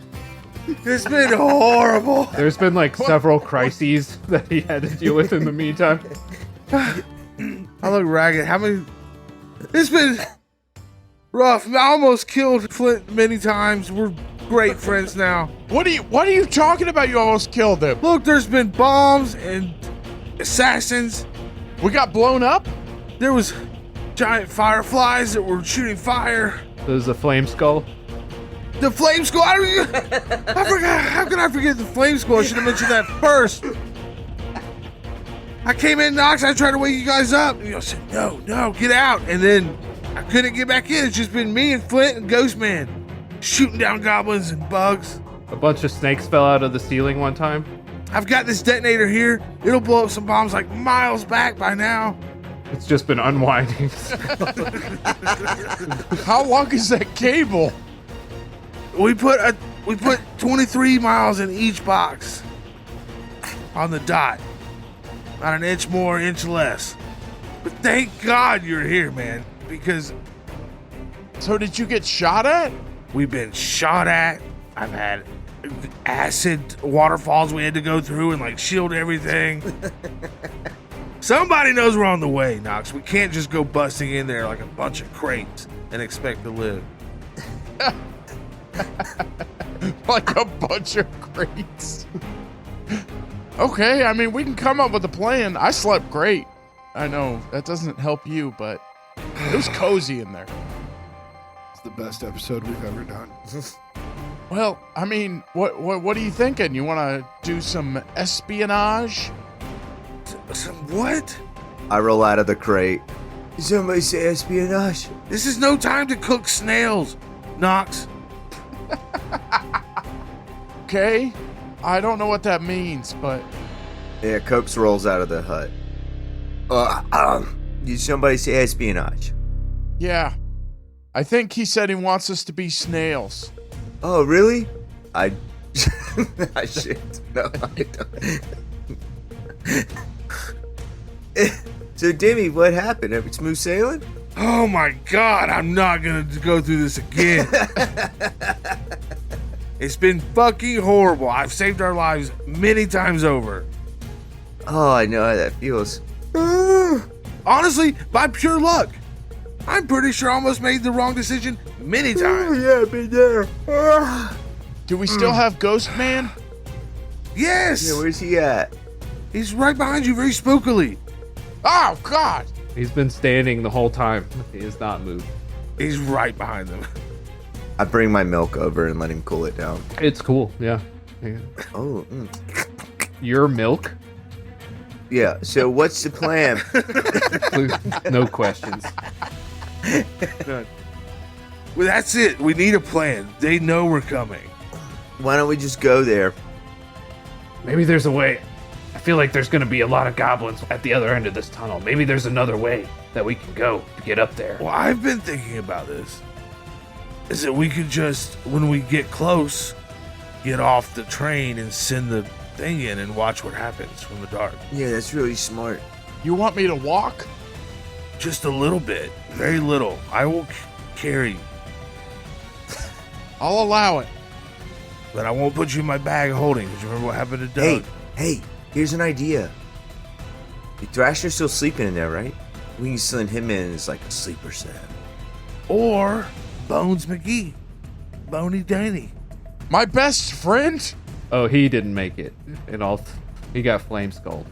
It's been horrible. There's been like several crises that he had to deal with in the meantime. I look ragged. It's been rough. I almost killed Flint many times. We're great friends now. What are you talking about? You almost killed him. Look, there's been bombs and assassins. We got blown up? There was giant fireflies that were shooting fire. There's a flame skull. The flame skull. I forgot. How can I forget the flame skull? I should have mentioned that first. I came in, Knox. I tried to wake you guys up. And you said, no, get out. And then I couldn't get back in. It's just been me and Flint and Ghost Man shooting down goblins and bugs. A bunch of snakes fell out of the ceiling one time. I've got this detonator here. It'll blow up some bombs like miles back by now. It's just been unwinding. How long is that cable? We put 23 miles in each box on the dot. Not an inch more, inch less. But thank God you're here, man, because So did you get shot at? we've been shot at. I've had acid waterfalls we had to go through and like shield everything. Somebody knows we're on the way, Knox. We can't just go busting in there like a bunch of crates and expect to live. Like a bunch of crates. Okay, I mean, we can come up with a plan. I slept great. I know, that doesn't help you, but it was cozy in there. It's the best episode we've ever done. Well, I mean, what are you thinking? You want to do some espionage? Some what? I roll out of the crate. Did somebody say espionage? This is no time to cook snails, Knox. Okay, I don't know what that means, but Yeah, Cokes rolls out of the hut. Did somebody say espionage? yeah. I think he said he wants us to be snails. Oh, really? I shit. No, I don't. So, Demi, what happened? Every smooth sailing? Oh my God, I'm not gonna go through this again. It's been fucking horrible. I've saved our lives many times over. Oh, I know how that feels. Honestly, by pure luck. I'm pretty sure I almost made the wrong decision many times. Yeah, I've been there. Do we still have Ghost Man? Yes! Yeah, where's he at? He's right behind you very spookily. Oh, God! He's been standing the whole time. He has not moved. He's right behind them. I bring my milk over and let him cool it down. It's cool, yeah. Oh, Your milk? yeah. So, what's the plan? No questions. Well, that's it. We need a plan. They know we're coming. Why don't we just go there? Maybe there's a way. I feel like there's going to be a lot of goblins at the other end of this tunnel. Maybe there's another way that we can go to get up there. Well, I've been thinking about this. Is that we could just, when we get close, get off the train and send the thing in and watch what happens from the dark. Yeah, that's really smart. You want me to walk? Just a little bit. Very little. I will carry, I'll allow it. but I won't put you in my bag of holding. Because you remember what happened to Doug? Hey, here's an idea. Thrasher's still sleeping in there, right? We can send him in as like a sleeper set. Or Bones McGee. Boney Danny. My best friend? Oh, he didn't make it. He got flame skulled.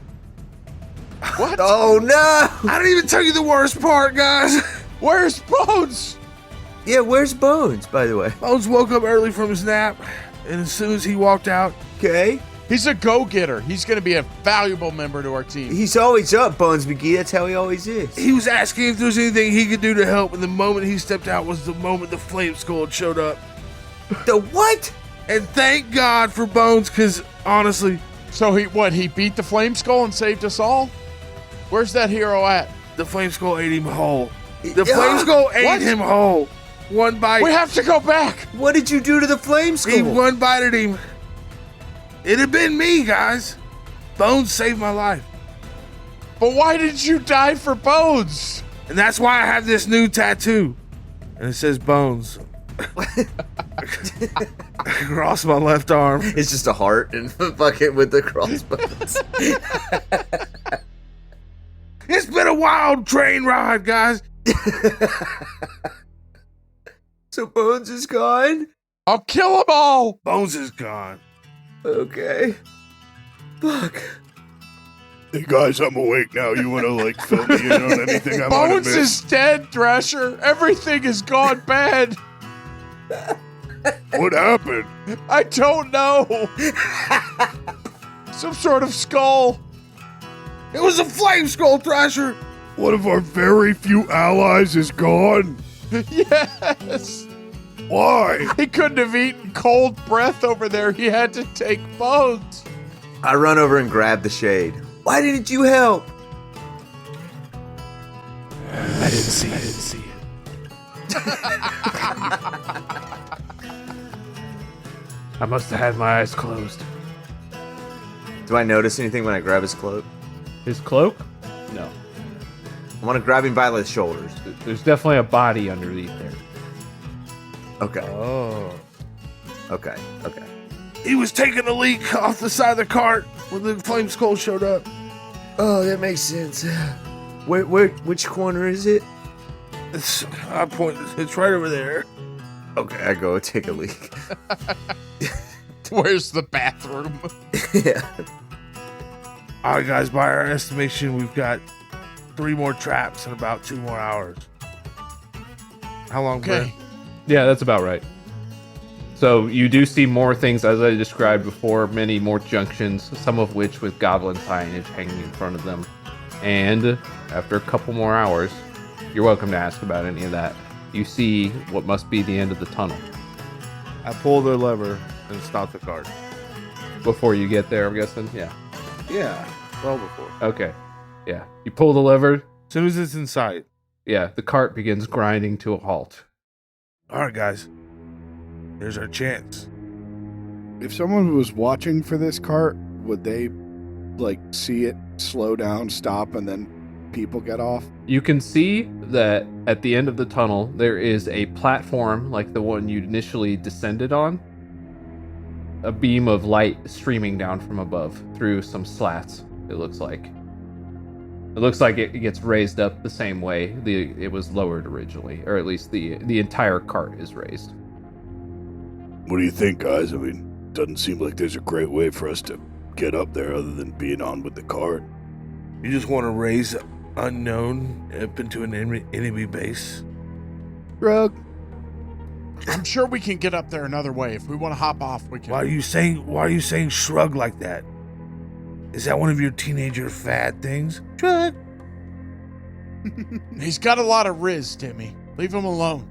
What? Oh no! I didn't even tell you the worst part, guys. Where's Bones? Yeah, where's Bones, by the way? Bones woke up early from his nap, and as soon as he walked out, Okay. He's a go-getter. He's going to be a valuable member to our team. He's always up, Bones McGee. That's how he always is. he was asking if there was anything he could do to help, and the moment he stepped out was the moment the Flame Skull showed up. The what? And thank God for Bones, because honestly, So he beat the Flame Skull and saved us all? Where's that hero at? the Flame Skull ate him whole. The Yeah. Flame Skull ate What? him whole. One bite. We have to go back. What did you do to the Flame Skull? He one bited him. It had been me, guys. Bones saved my life. But why did you die for Bones? And that's why I have this new tattoo. And it says Bones. Across my left arm. It's just a heart and a bucket with the crossbones. It's been a wild train ride, guys. So Bones is gone? I'll kill them all. Bones is gone. Okay. Fuck. Hey guys, I'm awake now. You want to fill me in on anything I might have Bones is dead, Thrasher. Everything has gone bad. What happened? I don't know. Some sort of skull. It was a Flame Skull, Thrasher. One of our very few allies is gone. Yes. Why? He couldn't have eaten cold breath over there. He had to take Bones. I run over and grab the shade. Why didn't you help? I didn't see it. I must have had my eyes closed. Do I notice anything when I grab his cloak? His cloak? No. I want to grab him by the shoulders. There's definitely a body underneath there. Okay. Oh. Okay. He was taking a leak off the side of the cart when the Flame Skull showed up. Oh, that makes sense. Which corner is it? I point. It's right over there. Okay, I go take a leak. Where's the bathroom? Yeah. All right, guys. By our estimation, we've got 3 more traps in about 2 more hours. How long, Brent? Okay. Yeah, that's about right. So you do see more things, as I described before, many more junctions, some of which with goblin signage hanging in front of them. And after a couple more hours, you're welcome to ask about any of that. You see what must be the end of the tunnel. I pull the lever and stop the cart. Before you get there, I'm guessing? Yeah. Yeah, well before. Okay. Yeah. You pull the lever. As soon as it's in sight. Yeah, the cart begins grinding to a halt. All right, guys. Here's our chance. If someone was watching for this cart, would they see it slow down, stop, and then people get off? You can see that at the end of the tunnel, there is a platform like the one you initially descended on. A beam of light streaming down from above through some slats, it looks like. It looks like it gets raised up the same way it was lowered originally, or at least the entire cart is raised. What do you think, guys? I mean, doesn't seem like there's a great way for us to get up there other than being on with the cart. You just want to raise unknown up into an enemy base? Rug. I'm sure we can get up there another way. If we want to hop off, we can. Why are you saying shrug like that? Is that one of your teenager fad things? Shrug. He's got a lot of riz, Demi. Leave him alone.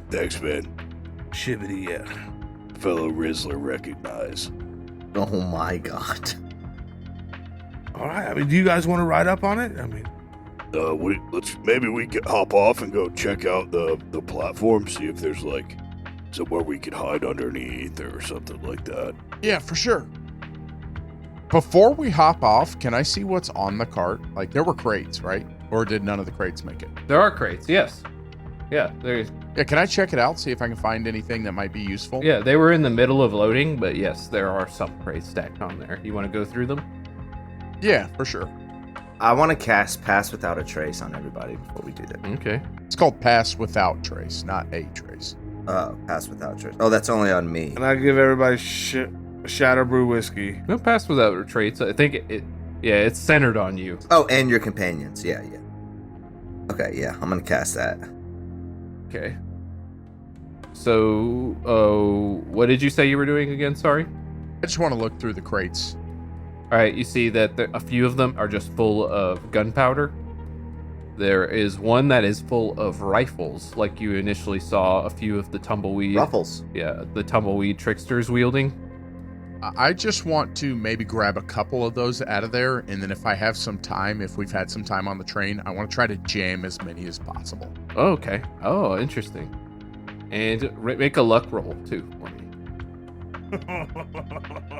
Thanks, man. Shibbity, yeah. Fellow Rizzler recognize. Oh my god. All right. I mean, do you guys want to ride up on it? I mean, Maybe we could hop off and go check out the platform, see if there's somewhere we could hide underneath or something like that. Yeah, for sure. Before we hop off, can I see what's on the cart? There were crates, right? Or did none of the crates make it? There are crates, yes. Yeah, there's. Yeah, can I check it out, see if I can find anything that might be useful? Yeah, they were in the middle of loading, but yes, there are some crates stacked on there. You want to go through them? Yeah, for sure. I want to cast Pass Without a Trace on everybody before we do that. Okay. It's called Pass Without Trace, not a trace. Pass Without Trace. Oh, that's only on me. and I give everybody shiver Shadow Brew whiskey. No pass without traits. I think it's centered on you. Oh, and your companions. Yeah. Okay, yeah, I'm gonna cast that. Okay. So, what did you say you were doing again? Sorry. I just want to look through the crates. All right, you see that a few of them are just full of gunpowder. There is one that is full of rifles, like you initially saw a few of the tumbleweed. Ruffles. Yeah, the tumbleweed tricksters wielding. I just want to maybe grab a couple of those out of there, and then if I have some time, if we've had some time on the train, I want to try to jam as many as possible. Oh, okay. Oh, interesting. And make a luck roll too for me.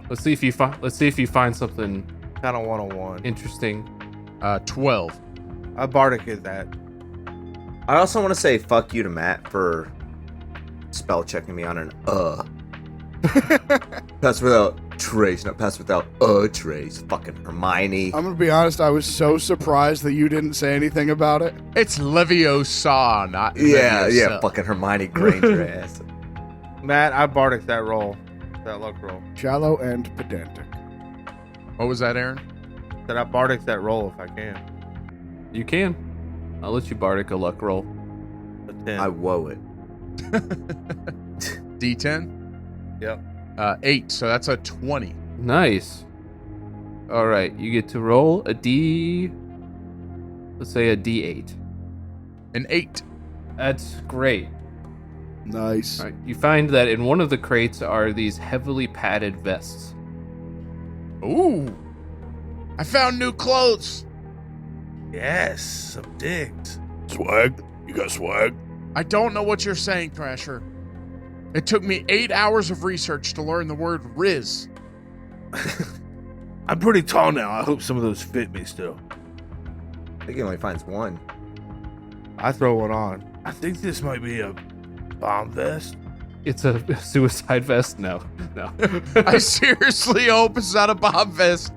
Let's see if you find something Kind of 101. interesting. 12. I Bardic is that. I also want to say fuck you to Matt for spell checking me on an Pass without trace, not pass without trace. Fucking Hermione. I'm gonna be honest. I was so surprised that you didn't say anything about it. It's Leviosa, not Yeah, Leviosa. fucking Hermione Granger ass. Matt, I Bardic that roll. That luck roll. Shallow and pedantic. What was that, Aaron? That I Bardic that roll if I can. You can. I'll let you bardic a luck roll. A 10. I woe it. D10? Yep. 8, so that's a 20. Nice. All right, you get to roll a D. Let's say a D8. An 8. That's great. Nice. All right, you find that in one of the crates are these heavily padded vests. Ooh. I found new clothes. Yes, some dicks. Swag. You got swag. I don't know what you're saying, Thrasher. It took me 8 hours of research to learn the word Riz. I'm pretty tall now. I hope some of those fit me still. I think he only finds one. I throw one on. I think this might be a bomb vest. It's a suicide vest? No. I seriously hope it's not a bomb vest.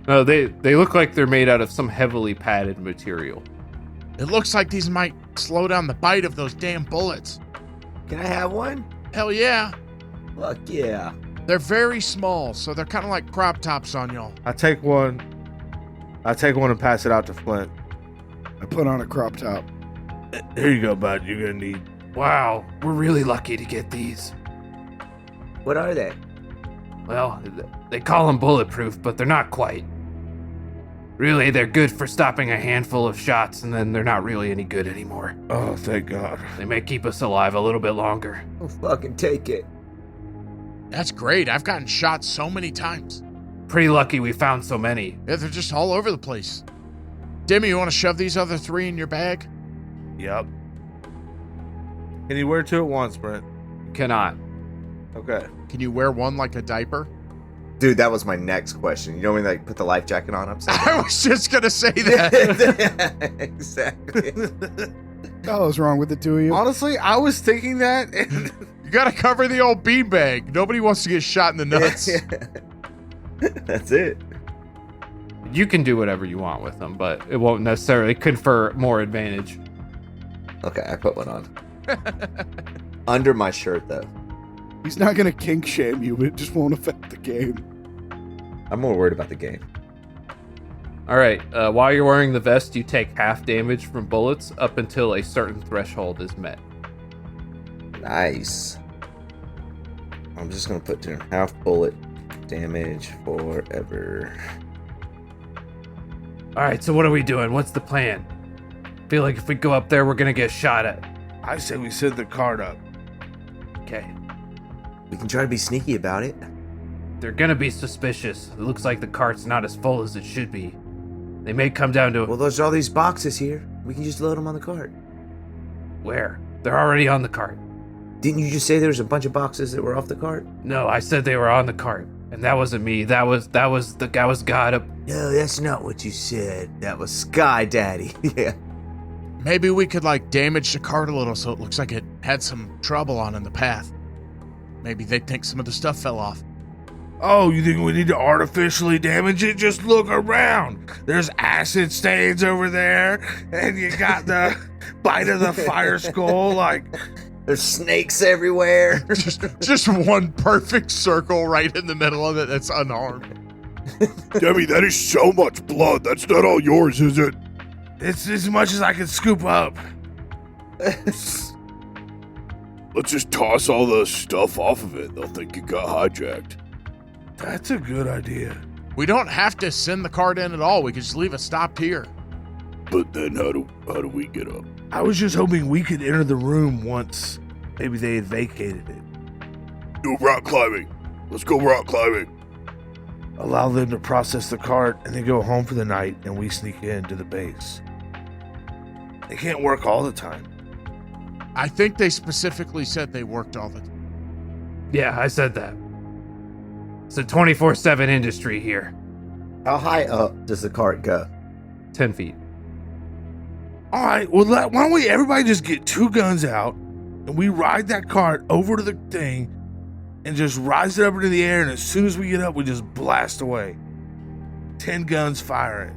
No, they look like they're made out of some heavily padded material. It looks like these might slow down the bite of those damn bullets. Can I have one? Hell yeah. Fuck yeah. They're very small, so they're kind of like crop tops on y'all. I take one and pass it out to Flint. I put on a crop top. Here you go, bud. You're gonna need. Wow, we're really lucky to get these. What are they? Well, they call them bulletproof, but they're not quite. Really, they're good for stopping a handful of shots, and then they're not really any good anymore. Oh, thank God. They may keep us alive a little bit longer. I'll fucking take it. That's great. I've gotten shot so many times. Pretty lucky we found so many. Yeah, they're just all over the place. Demi, you want to shove these other 3 in your bag? Yep. Can you wear 2 at once, Brent? Cannot. Okay. Can you wear one like a diaper? Dude, that was my next question. You know when they put the life jacket on upside I down? was just going to say that. Exactly. What the hell is wrong with the two of you? Honestly, I was thinking that. And You got to cover the old beanbag. Nobody wants to get shot in the nuts. That's it. You can do whatever you want with them, but it won't necessarily confer more advantage. Okay, I put one on. Under my shirt, though. He's not gonna kink shame you, but it just won't affect the game. I'm more worried about the game. All right, while you're wearing the vest, you take half damage from bullets up until a certain threshold is met. Nice. I'm just going to put 2.5 bullet damage forever. All right, so what are we doing? What's the plan? Feel like if we go up there, we're gonna get shot at. I say we set the card up. Okay. We can try to be sneaky about it. They're gonna be suspicious. It looks like the cart's not as full as it should be. They may come down to Well, there's all these boxes here. We can just load them on the cart. where? They're already on the cart. Didn't you just say there was a bunch of boxes that were off the cart? No, I said they were on the cart, and that wasn't me. That was God up. No, that's not what you said. That was Sky Daddy. Yeah. Maybe we could, damage the cart a little so it looks like it had some trouble on in the path. Maybe they think some of the stuff fell off. Oh, you think we need to artificially damage it? Just look around. There's acid stains over there, and you got the bite of the fire skull. There's snakes everywhere. just one perfect circle right in the middle of it that's unarmed. Demi, that is so much blood. That's not all yours, is it? It's as much as I can scoop up. Let's just toss all the stuff off of it. They'll think you got hijacked. That's a good idea. We don't have to send the cart in at all. We could just leave it stopped here. But then how do we get up? I was just hoping we could enter the room once maybe they had vacated it. Do rock climbing. Let's go rock climbing. Allow them to process the cart and then go home for the night, and we sneak into the base. They can't work all the time. I think they specifically said they worked all the time. Yeah, I said that. It's a 24/7 industry here. How high up does the cart go? 10 feet. All right, well, why don't we everybody just get 2 guns out, and we ride that cart over to the thing and just rise it up into the air, and as soon as we get up, we just blast away. 10 guns firing.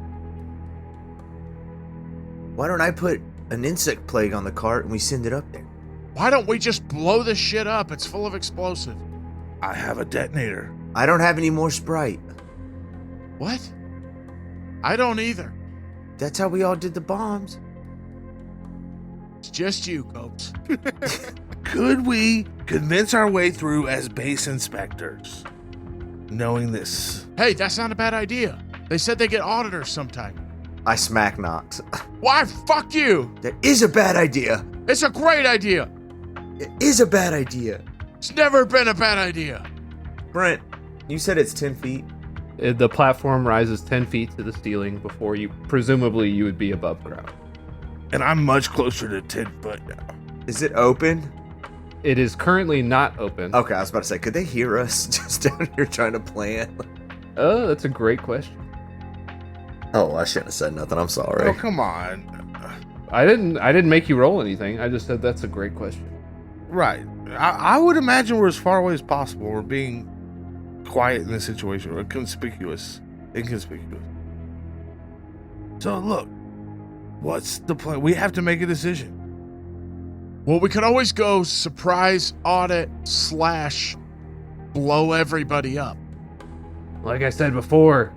Why don't I put an insect plague on the cart and we send it up there? Why don't we just blow this shit up? It's full of explosive. I have a detonator. I don't have any more Sprite. What? I don't either. That's how we all did the bombs. It's just you, Copes. Could we convince our way through as base inspectors, knowing this? Hey, that's not a bad idea. They said they get auditors sometime. I smack Knox. Why, fuck you! That is a bad idea. It's a great idea. It is a bad idea. It's never been a bad idea. Brent, you said it's 10 feet. The platform rises 10 feet to the ceiling before you, presumably you would be above ground. And I'm much closer to 10 foot now. Is it open? It is currently not open. Okay, I was about to say, could they hear us just down here trying to plan? Oh, that's a great question. Oh, I shouldn't have said nothing. I'm sorry. Oh, come on. I didn't make you roll anything. I just said that's a great question. Right. I would imagine we're as far away as possible. We're being quiet in this situation. We're inconspicuous. So look, what's the plan? We have to make a decision. Well, we could always go surprise audit / blow everybody up. Like I said before,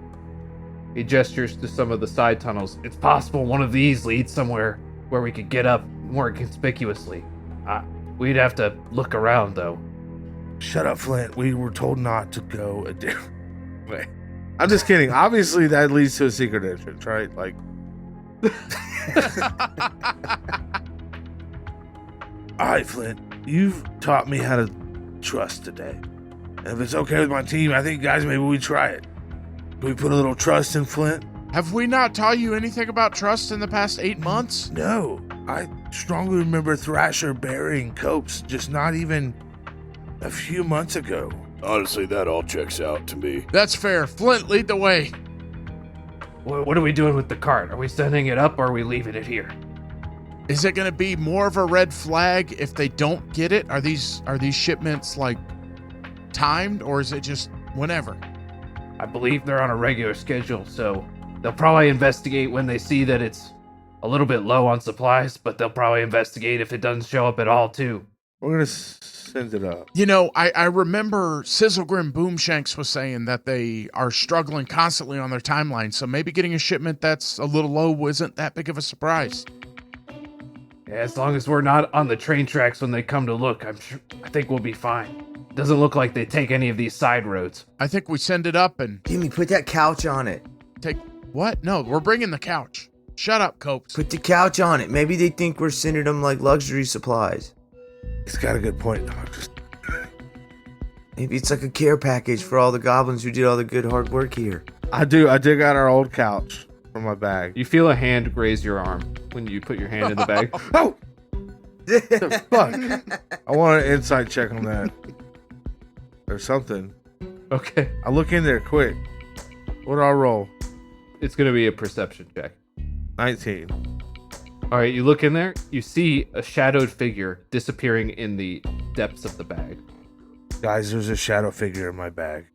he gestures to some of the side tunnels. It's possible one of these leads somewhere where we could get up more conspicuously. We'd have to look around, though. Shut up, Flint. We were told not to go a different way. I'm just kidding. Obviously, that leads to a secret entrance, right? Like. All right, Flint. You've taught me how to trust today. And if it's okay with my team, I think, guys, maybe we try it. Can we put a little trust in Flint? Have we not taught you anything about trust in the past 8 months? No. I strongly remember Thrasher burying Copes just not even a few months ago. Honestly, that all checks out to me. That's fair. Flint, lead the way. What are we doing with the cart? Are we sending it up or are we leaving it here? Is it going to be more of a red flag if they don't get it? Are these shipments like timed, or is it just whenever? I believe they're on a regular schedule, so they'll probably investigate when they see that it's a little bit low on supplies, but they'll probably investigate if it doesn't show up at all, too. We're going to send it up. You know, I remember Sizzlegrim Boomshanks was saying that they are struggling constantly on their timeline, so maybe getting a shipment that's a little low isn't that big of a surprise. Yeah, as long as we're not on the train tracks when they come to look, I think we'll be fine. Doesn't look like they take any of these side roads. I think we send it up and Demi, put that couch on it. take... What? No, we're bringing the couch. Shut up, Copes. Put the couch on it. Maybe they think we're sending them like luxury supplies. He's got a good point. Maybe it's like a care package for all the goblins who did all the good hard work here. I dig out our old couch from my bag. You feel a hand graze your arm when you put your hand in the bag. Oh! The fuck? I want an insight check on that. Or something. Okay. I look in there quick. What do I roll? It's going to be a perception check. 19. All right, you look in there. You see a shadowed figure disappearing in the depths of the bag. Guys, there's a shadow figure in my bag.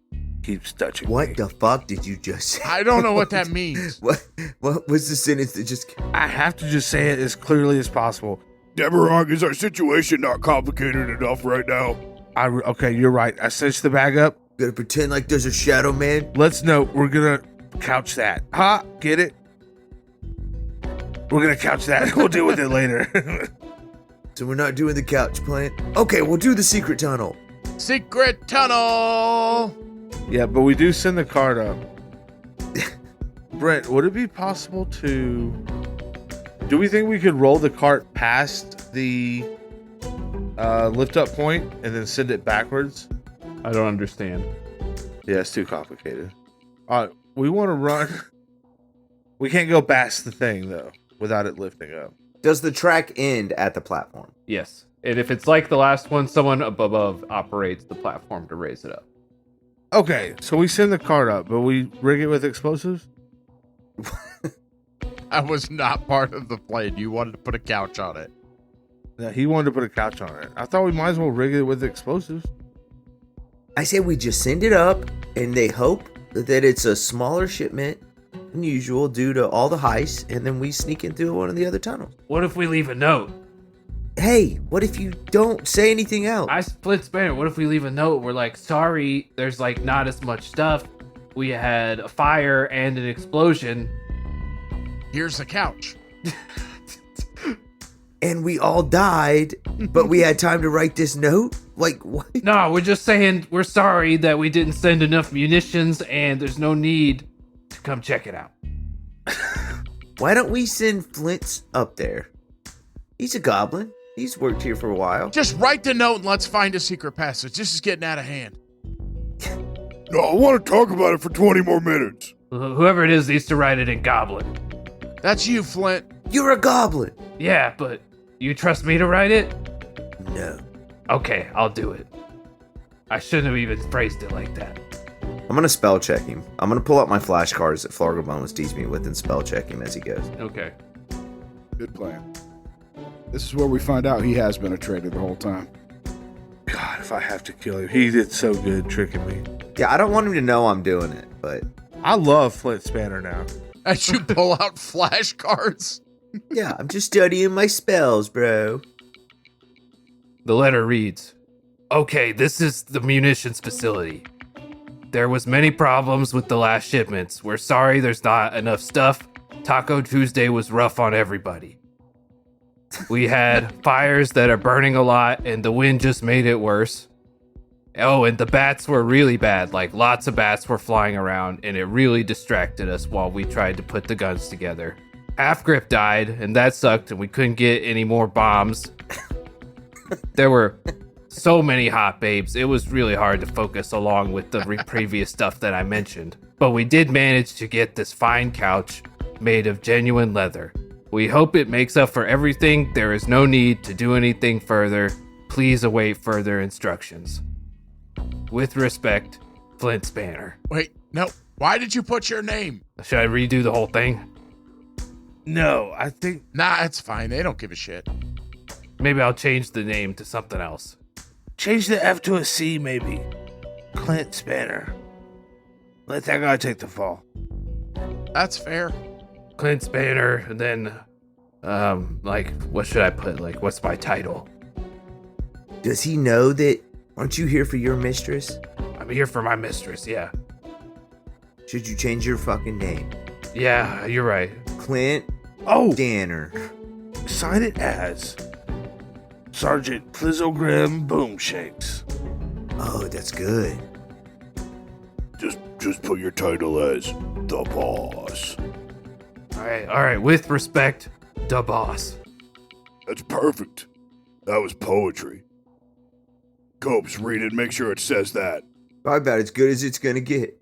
Keeps touching me. What the fuck did you just say? I don't know what that means. What was the sentence that just... I have to just say it as clearly as possible. Deborah, is our situation not complicated enough right now? Okay, you're right. I cinched the bag up. Gotta pretend like there's a shadow man. Let's note, we're gonna couch that. Ha, get it? We're gonna couch that. We'll deal with it later. So we're not doing the couch plan. Okay, we'll do the secret tunnel. Secret tunnel. Yeah, but we do send the card up. Brent, would it be possible to... Do we think we could roll the cart past the lift up point and then send it backwards? I don't understand. Yeah, it's too complicated. All right, we want to run. We can't go past the thing, though, without it lifting up. Does the track end at the platform? Yes. And if it's like the last one, someone above operates the platform to raise it up. Okay, so we send the cart up, but we rig it with explosives? That was not part of the plan. You wanted to put a couch on it. No, he wanted to put a couch on it. I thought we might as well rig it with explosives. I say we just send it up, and they hope that it's a smaller shipment than usual due to all the heists, and then we sneak in through one of the other tunnels. What if we leave a note? Hey, what if you don't say anything else? Flint Spanner, what if we leave a note? We're like, sorry, there's like not as much stuff. We had a fire and an explosion. Here's the couch. And we all died, but we had time to write this note? Like, what? No, we're just saying we're sorry that we didn't send enough munitions and there's no need to come check it out. Why don't we send Flint's up there? He's a goblin. He's worked here for a while. Just write the note and let's find a secret passage. This is getting out of hand. No, I want to talk about it for 20 more minutes. Whoever it is needs to write it in Goblin. That's you, Flint. You're a goblin. Yeah, but you trust me to write it? No. Okay, I'll do it. I shouldn't have even phrased it like that. I'm going to spell check him. I'm going to pull out my flashcards that Flargabone was teasing me with and spell check him as he goes. Okay. Good plan. This is where we find out he has been a traitor the whole time. God, if I have to kill him. He did so good tricking me. Yeah, I don't want him to know I'm doing it, but... I love Flint Spanner now. As you pull out flashcards. Yeah, I'm just studying my spells, bro. The letter reads, okay, this is the munitions facility. There was many problems with the last shipments. We're sorry there's not enough stuff. Taco Tuesday was rough on everybody. We had fires that are burning a lot, and the wind just made it worse. Oh, and the bats were really bad. Like, lots of bats were flying around, and it really distracted us while we tried to put the guns together. Half Grip died, and that sucked, and we couldn't get any more bombs. There were so many hot babes, it was really hard to focus along with the previous stuff that I mentioned. But we did manage to get this fine couch made of genuine leather. We hope it makes up for everything. There is no need to do anything further. Please await further instructions. With respect, Flint Spanner. Wait, no. Why did you put your name? Should I redo the whole thing? No, I think... Nah, it's fine. They don't give a shit. Maybe I'll change the name to something else. Change the F to a C, maybe. Clint Spanner. Let that guy take the fall. That's fair. Clint Spanner, and then, what should I put? Like, what's my title? Does he know that... Aren't you here for your mistress? I'm here for my mistress, yeah. Should you change your fucking name? Yeah, you're right. Clint Danner. Sign it as Sergeant Plizzogrim Boomshakes. Oh, that's good. Just put your title as the boss. All right. With respect, the boss. That's perfect. That was poetry. Copes, read it. Make sure it says that. Probably about as good as it's gonna get.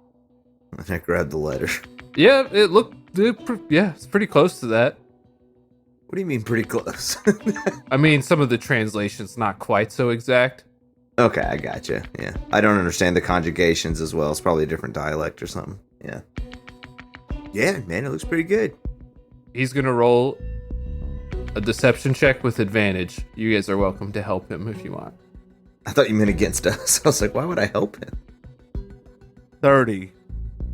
And I grabbed the letter. Yeah, it's pretty close to that. What do you mean pretty close? I mean, some of the translation's not quite so exact. Okay, I gotcha. Yeah. I don't understand the conjugations as well. It's probably a different dialect or something. Yeah. Yeah, man, it looks pretty good. He's gonna roll a deception check with advantage. You guys are welcome to help him if you want. I thought you meant against us. I was like, why would I help him? 30.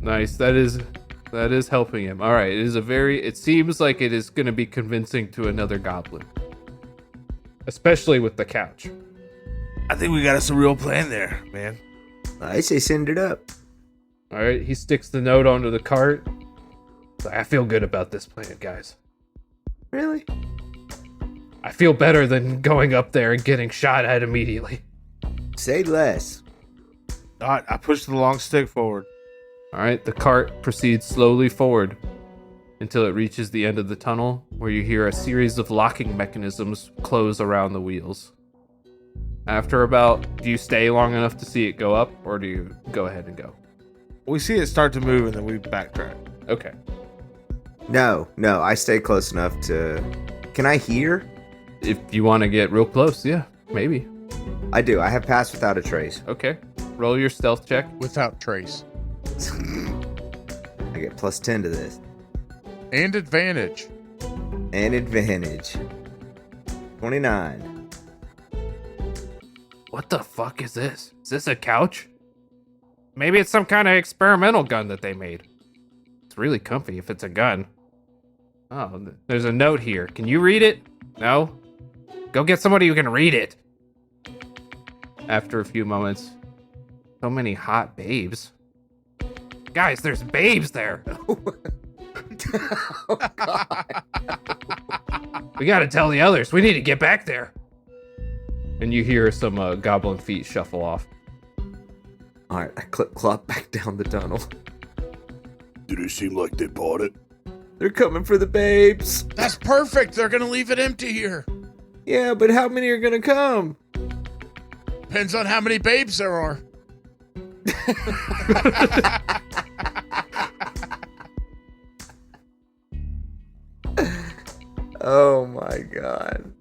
Nice. That is helping him. All right. It seems like it is going to be convincing to another goblin. especially with the couch. I think we got us a real plan there, man. I say send it up. All right, he sticks the note onto the cart. I feel good about this plan, guys. Really? I feel better than going up there and getting shot at immediately. Say less. All right, I pushed the long stick forward. All right, the cart proceeds slowly forward until it reaches the end of the tunnel, where you hear a series of locking mechanisms close around the wheels. Do you stay long enough to see it go up, or do you go ahead and go? We see it start to move, and then we backtrack. Okay. No, I stay close enough to... Can I hear? If you want to get real close, yeah, maybe. I do. I have passed without a trace. Okay. Roll your stealth check. Without trace. I get plus 10 to this. And advantage. And advantage. 29. What the fuck is this? Is this a couch? Maybe it's some kind of experimental gun that they made. It's really comfy if it's a gun. Oh, there's a note here. Can you read it? No? Go get somebody who can read it. After a few moments, so many hot babes. Guys, there's babes there. Oh, God. We gotta tell the others. We need to get back there. And you hear some goblin feet shuffle off. All right, I clip-clop back down the tunnel. Did it seem like they bought it? They're coming for the babes. That's perfect. They're going to leave it empty here. Yeah, but how many are gonna come? Depends on how many babes there are. Oh my God.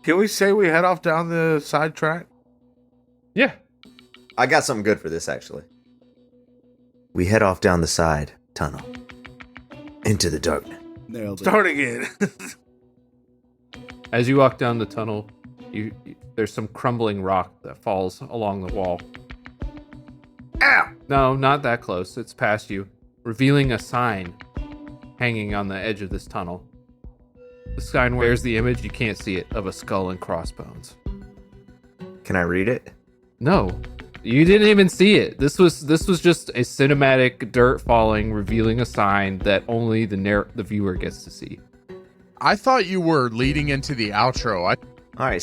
Can we say we head off down the side track? Yeah. I got something good for this, actually. We head off down the side tunnel. Into the darkness. Nailed it. Start again. As you walk down the tunnel, there's some crumbling rock that falls along the wall. Ow! No, not that close. It's past you, revealing a sign hanging on the edge of this tunnel. The sign wears the image, you can't see it, of a skull and crossbones. Can I read it? No, you didn't even see it. This was just a cinematic dirt falling, revealing a sign that only the viewer gets to see. I thought you were leading into the outro. All right,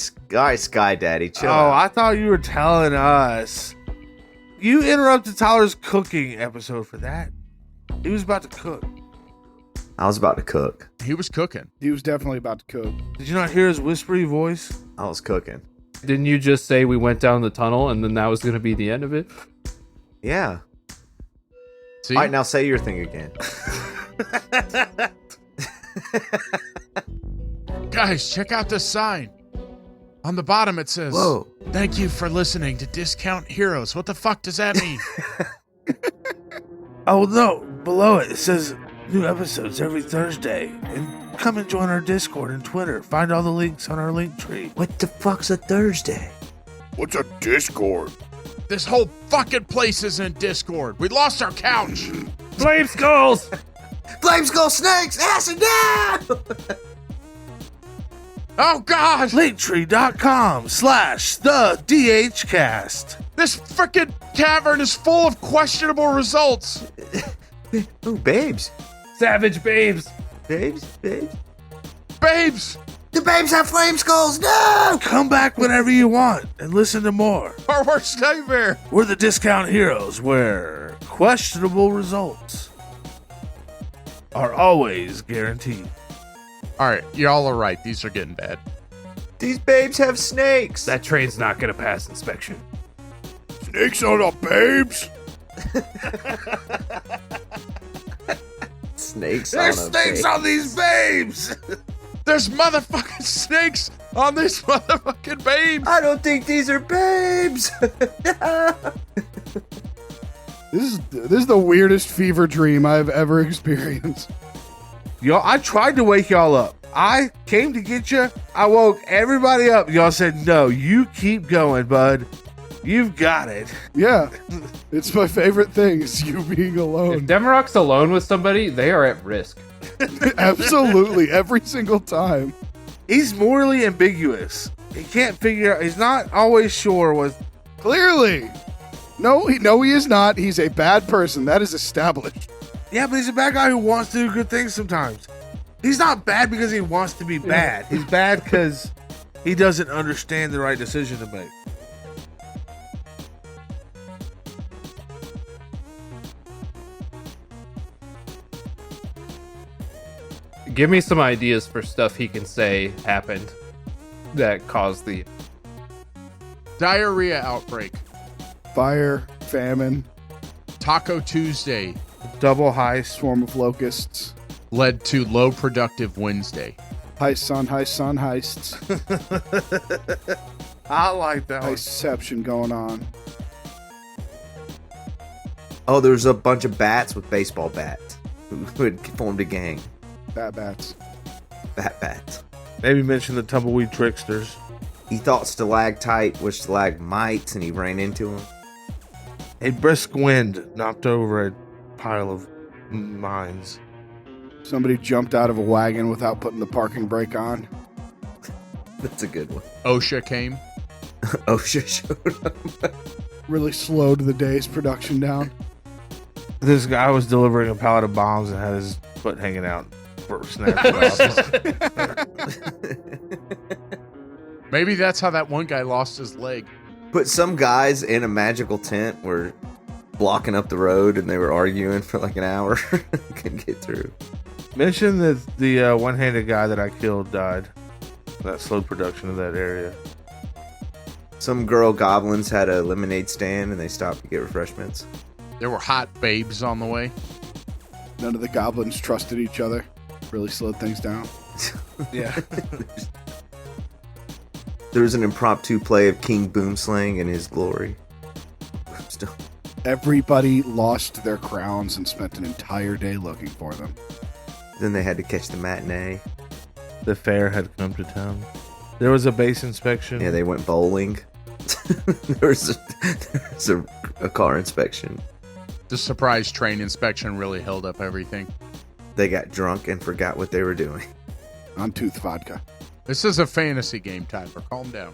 Sky Daddy, chill Oh, out. I thought you were telling us. You interrupted Tyler's cooking episode for that. He was about to cook. I was about to cook. He was cooking. He was definitely about to cook. Did you not hear his whispery voice? I was cooking. Didn't you just say we went down the tunnel and then that was going to be the end of it? Yeah. See? All right, now say your thing again. Guys, check out this sign. On the bottom it says, Whoa. "Thank you for listening to Discount Heroes." What the fuck does that mean? Oh, no. Below it says new episodes every Thursday. And come and join our Discord and Twitter. Find all the links on our link tree. What the fuck's a Thursday? What's a Discord? This whole fucking place is in Discord. We lost our couch. Flame skulls! Flame Skull Snakes! Acid down! Oh God! Linktree.com/thedhcast. This freaking cavern is full of questionable results. Ooh, babes. Savage babes! Babes? Babes, The babes have flame skulls! No! Come back whenever you want and listen to more. our worst nightmare. We're the Discount Heroes, where questionable results are always guaranteed. All right, y'all are right. These are getting bad. These babes have snakes! That train's not going to pass inspection. Snakes on the babes? Snakes There's on a snakes babe. on these babes! There's motherfucking snakes on these motherfucking babes. I don't think these are babes! This is the weirdest fever dream I've ever experienced. Y'all, I tried to wake y'all up. I came to get you. I woke everybody up. Y'all said, no, you keep going, bud. You've got it. Yeah, it's my favorite thing is you being If alone. Demarok's alone with somebody, they are at risk. Absolutely, every single time. He's morally ambiguous. He can't figure out. He's not always sure what. Clearly. No, he is not. He's a bad person. That is established. Yeah, but he's a bad guy who wants to do good things sometimes. He's not bad because he wants to be bad. He's bad because he doesn't understand the right decision to make. Give me some ideas for stuff he can say happened that caused the... Diarrhea outbreak. Fire, famine, Taco Tuesday Double heist. swarm of locusts, led to low productive Wednesday. heists on heists, I like that one. heistception going on. Oh, there's a bunch of bats with baseball bats who had formed a gang. Bad bats. Bat bats. Maybe mention the tumbleweed tricksters. He thought stalactite was stalagmites, and he ran into them. A brisk wind knocked over a pile of mines. Somebody jumped out of a wagon without putting the parking brake on. That's a good one. OSHA came. OSHA showed up. Really slowed the day's production down. This guy was delivering a pallet of bombs and had his foot hanging out for snapping off. Maybe that's how that one guy lost his leg. But some guys in a magical tent were blocking up the road, and they were arguing for like an hour. Couldn't get through. Mention that the one-handed guy that I killed died. That slowed production of that area. Some girl goblins had a lemonade stand, and they stopped to get refreshments. There were hot babes on the way. None of the goblins trusted each other. Really slowed things down. Yeah. There was an impromptu play of King Boomslang in his glory. Still, Everybody lost their crowns and spent an entire day looking for them. then they had to catch the matinee. The fair had come to town. There was a base inspection. Yeah, they went bowling. there was a car inspection. The surprise train inspection really held up everything. They got drunk and forgot what they were doing. On tooth vodka. This is a fantasy game, Tyler. Calm down.